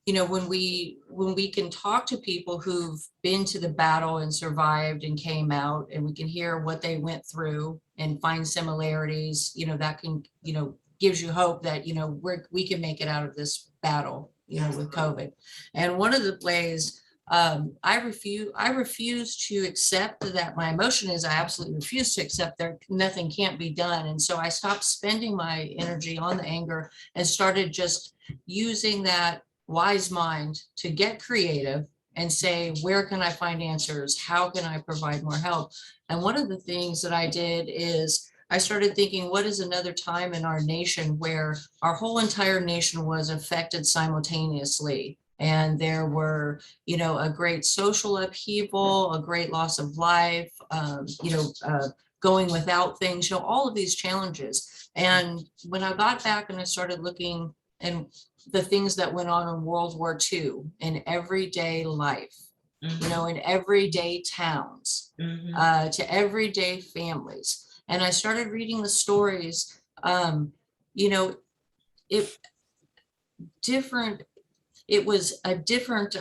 you know, when we can talk to people who've been to the battle and survived and came out, and we can hear what they went through and find similarities, you know, that can, you know, gives you hope that, you know, we can make it out of this battle, you know, with COVID. And one of the ways I refuse to accept that my emotion is, I absolutely refuse to accept that nothing can't be done. And so I stopped spending my energy on the anger and started just using that wise mind to get creative and say, where can I find answers? How can I provide more help? And one of the things that I did is I started thinking, what is another time in our nation where our whole entire nation was affected simultaneously? And there were, you know, a great social upheaval, a great loss of life, going without things, you know, all of these challenges. And when I got back and I started looking and the things that went on in World War II in everyday life, you know, in everyday towns, to everyday families. And I started reading the stories, you know, it was a different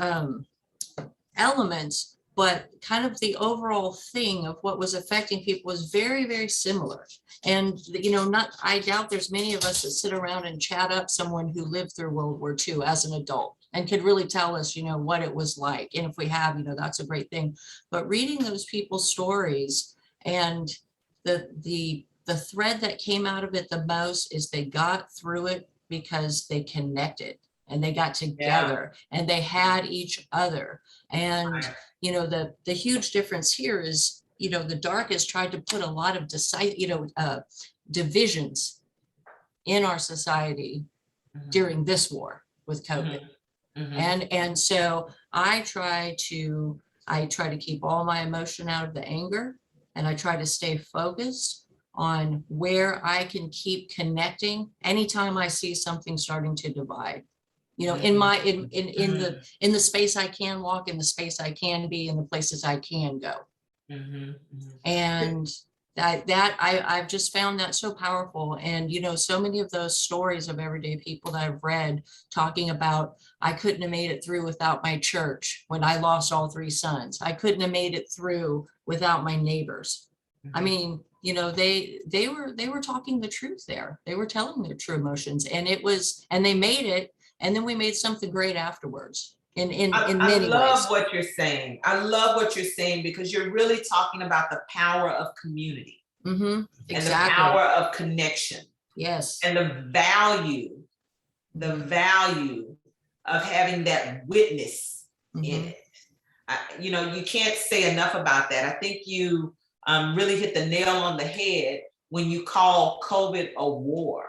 element, but kind of the overall thing of what was affecting people was very, very similar. And, you know, I doubt there's many of us that sit around and chat up someone who lived through World War II as an adult and could really tell us, you know, what it was like. And if we have, you know, that's a great thing. But reading those people's stories, and the thread that came out of it the most is they got through it because they connected and they got together and they had each other. And, you know, the huge difference here is, you know, the dark has tried to put a lot of divisions in our society during this war with COVID. And so I try to keep all my emotion out of the anger, and I try to stay focused on where I can keep connecting anytime I see something starting to divide. You know, in the space I can walk, in the space I can be, in the places I can go. And I've just found that so powerful. And, you know, so many of those stories of everyday people that I've read talking about, I couldn't have made it through without my church when I lost all 3 sons. I couldn't have made it through without my neighbors. I mean, you know, they were talking the truth there. They were telling their true emotions, and they made it. And then we made something great afterwards in many ways. I love what you're saying. I love what you're saying, because you're really talking about the power of community. Exactly. And the power of connection. Yes. And the value of having that witness in it. You know, you can't say enough about that. I think you really hit the nail on the head when you call COVID a war.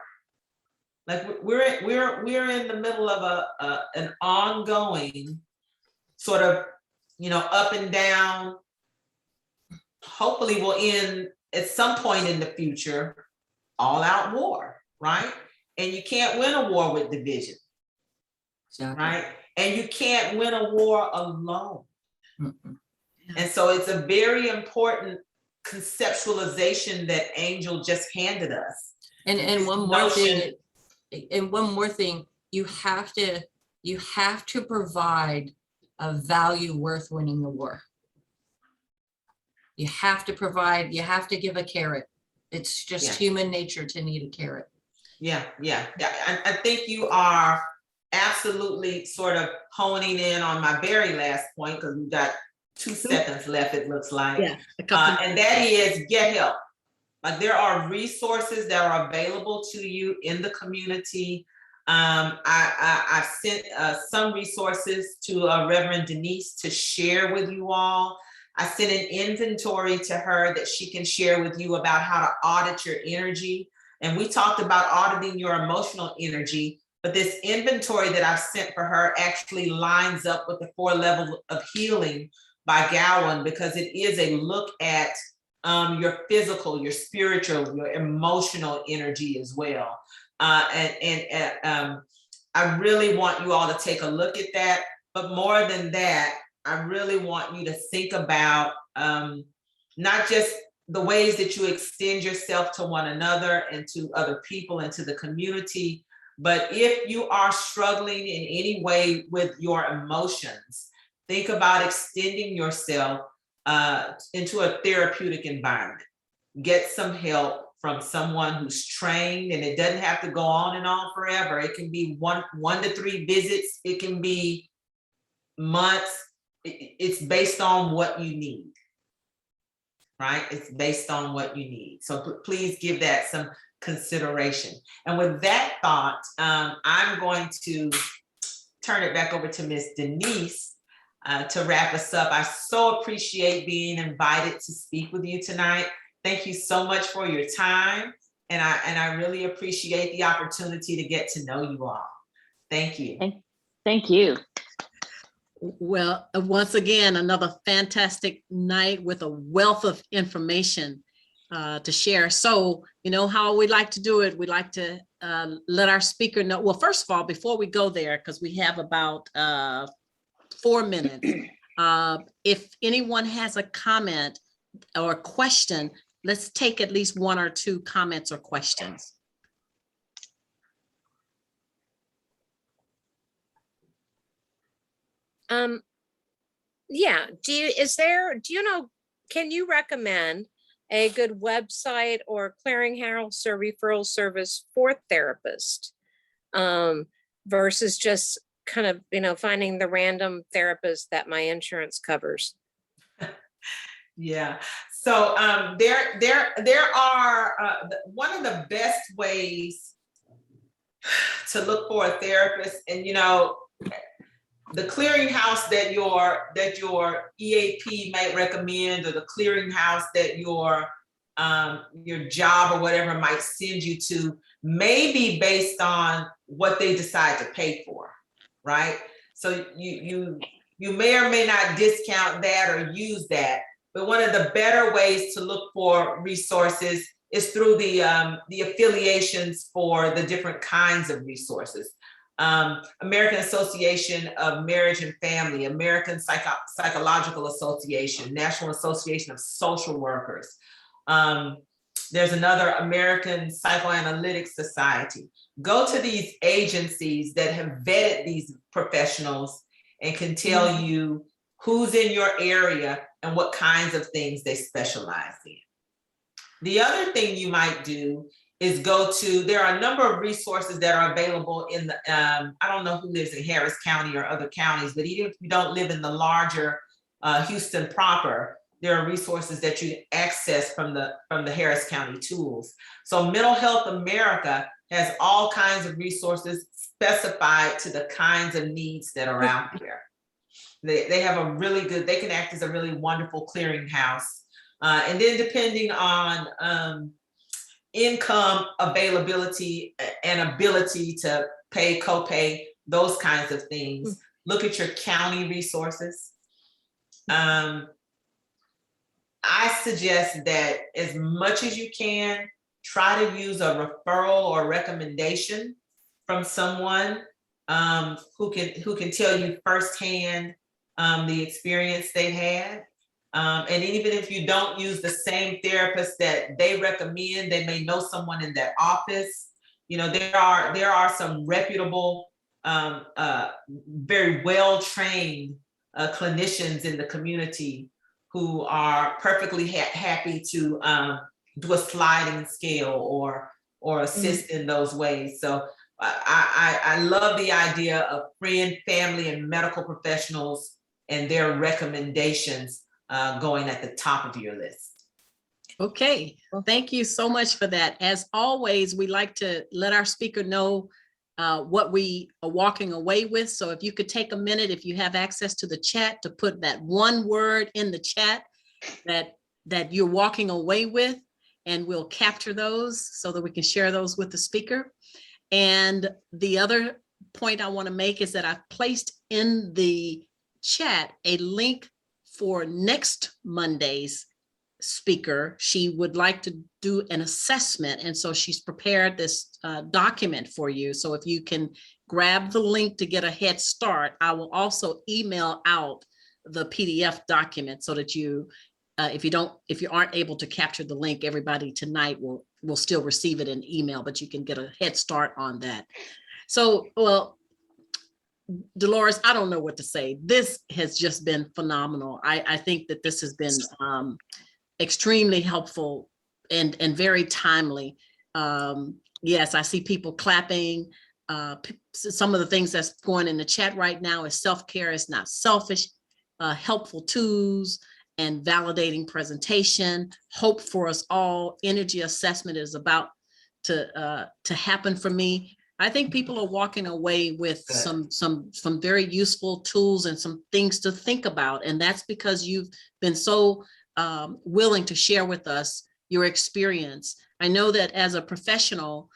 Like we're in the middle of an ongoing sort of, you know, up and down. Hopefully we'll end at some point in the future, all out war, right? And you can't win a war with division, right? And you can't win a war alone. And so it's a very important conceptualization that Angel just handed us. And one more thing. And one more thing, you have to provide a value worth winning the war. You have to provide, you have to give a carrot. It's just human nature to need a carrot. Yeah. I think you are absolutely sort of honing in on my very last point, because we've got 2 seconds left, it looks like. And that is get help. Like there are resources that are available to you in the community. I've sent some resources to Reverend Denise to share with you all. I sent an inventory to her that she can share with you about how to audit your energy. And we talked about auditing your emotional energy, but this inventory that I've sent for her actually lines up with the 4 levels of healing by Gowan, because it is a look at your physical, your spiritual, your emotional energy as well. I really want you all to take a look at that. But more than that, I really want you to think about not just the ways that you extend yourself to one another and to other people and to the community, But if you are struggling in any way with your emotions, think about extending yourself into a therapeutic environment. Get some help from someone who's trained, and it doesn't have to go on and on forever. It can be one to 3 visits. It can be months. It's based on what you need, right? It's based on what you need. So please give that some consideration. And with that thought, I'm going to turn it back over to Miss Denise to wrap us up. I so appreciate being invited to speak with you tonight. Thank you so much for your time. And I really appreciate the opportunity to get to know you all. Thank you. Thank you. Well, once again, another fantastic night with a wealth of information to share. So, you know how we like to do it. We like to let our speaker know. Well, first of all, before we go there, because we have about 4 minutes, if anyone has a comment or a question, let's take at least 1 or 2 comments or questions. Yeah, do you know, can you recommend a good website or clearinghouse or referral service for therapists versus just kind of, you know, finding the random therapist that my insurance covers? Yeah. So there are one of the best ways to look for a therapist, and you know, the clearinghouse that your EAP might recommend, or the clearinghouse that your job or whatever might send you to, may be based on what they decide to pay for, right? So you may or may not discount that or use that. But one of the better ways to look for resources is through the affiliations for the different kinds of resources. American Association of Marriage and Family, American Psychological Association, National Association of Social Workers. There's another, American Psychoanalytic Society. Go to these agencies that have vetted these professionals and can tell you who's in your area and what kinds of things they specialize in. The other thing you might do is go to, there are a number of resources that are available in the, I don't know who lives in Harris County or other counties, but even if you don't live in the larger Houston proper, there are resources that you access from the Harris County tools. So Mental Health America has all kinds of resources specified to the kinds of needs that are out there. They have a really good, they can act as a really wonderful clearinghouse. And then depending on income availability and ability to pay, copay, those kinds of things, look at your county resources. I suggest that as much as you can, try to use a referral or recommendation from someone who can tell you firsthand the experience they've had. And even if you don't use the same therapist that they recommend, they may know someone in that office. You know, there are some reputable, very well-trained clinicians in the community who are perfectly happy to do a sliding scale or assist in those ways. So I love the idea of friend, family, and medical professionals and their recommendations going at the top of your list. Okay, well, thank you so much for that. As always, we like to let our speaker know what we are walking away with. So if you could take a minute, if you have access to the chat, to put that one word in the chat that you're walking away with, and we'll capture those so that we can share those with the speaker. And the other point I want to make is that I've placed in the chat a link for next Monday's speaker. She would like to do an assessment, and so she's prepared this document for you. So if you can grab the link to get a head start, I will also email out the PDF document so that you, if you aren't able to capture the link, everybody tonight will still receive it in email, but you can get a head start on that. So, well, Delores, I don't know what to say. This has just been phenomenal. I think that this has been extremely helpful and very timely. Yes, I see people clapping. Some of the things that's going in the chat right now is self-care is not selfish, helpful tools and validating presentation, hope for us all, energy assessment is about to happen for me. I think people are walking away with some very useful tools and some things to think about. And that's because you've been so willing to share with us your experience. I know that as a professional,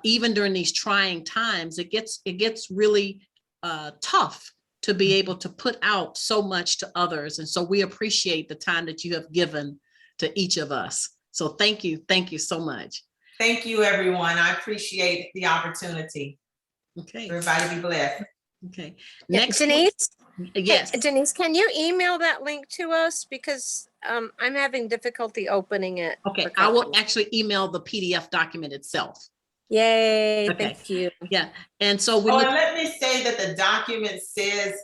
even during these trying times, it gets really tough to be able to put out so much to others. And so we appreciate the time that you have given to each of us. So thank you so much. Thank you, everyone. I appreciate the opportunity. Okay. Everybody be blessed. Okay. Yeah, Next, Denise? yes. Hey, Denise, can you email that link to us? Because I'm having difficulty opening it. Okay, for I will customers. actually email the PDF document itself. Yay, Okay. thank you. Yeah, and so we Oh, look. and let me say that the document says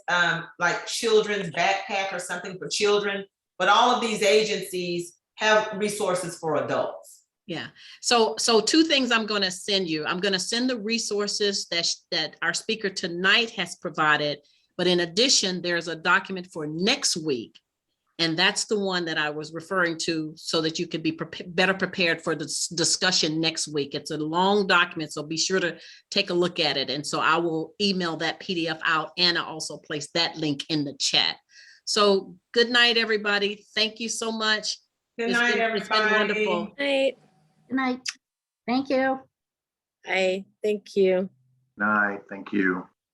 like children's backpack or something for children, but all of these agencies have resources for adults. Yeah, so two things I'm going to send you. I'm going to send the resources that our speaker tonight has provided, but in addition, there's a document for next week. And that's the one that I was referring to so that you could be better prepared for the discussion next week. It's a long document, so be sure to take a look at it. And so I will email that PDF out and I also place that link in the chat. So good night, everybody. Thank you so much. Good night, everybody. It's been wonderful. Night. Good night. Thank you. Bye. Thank you. Night, thank you.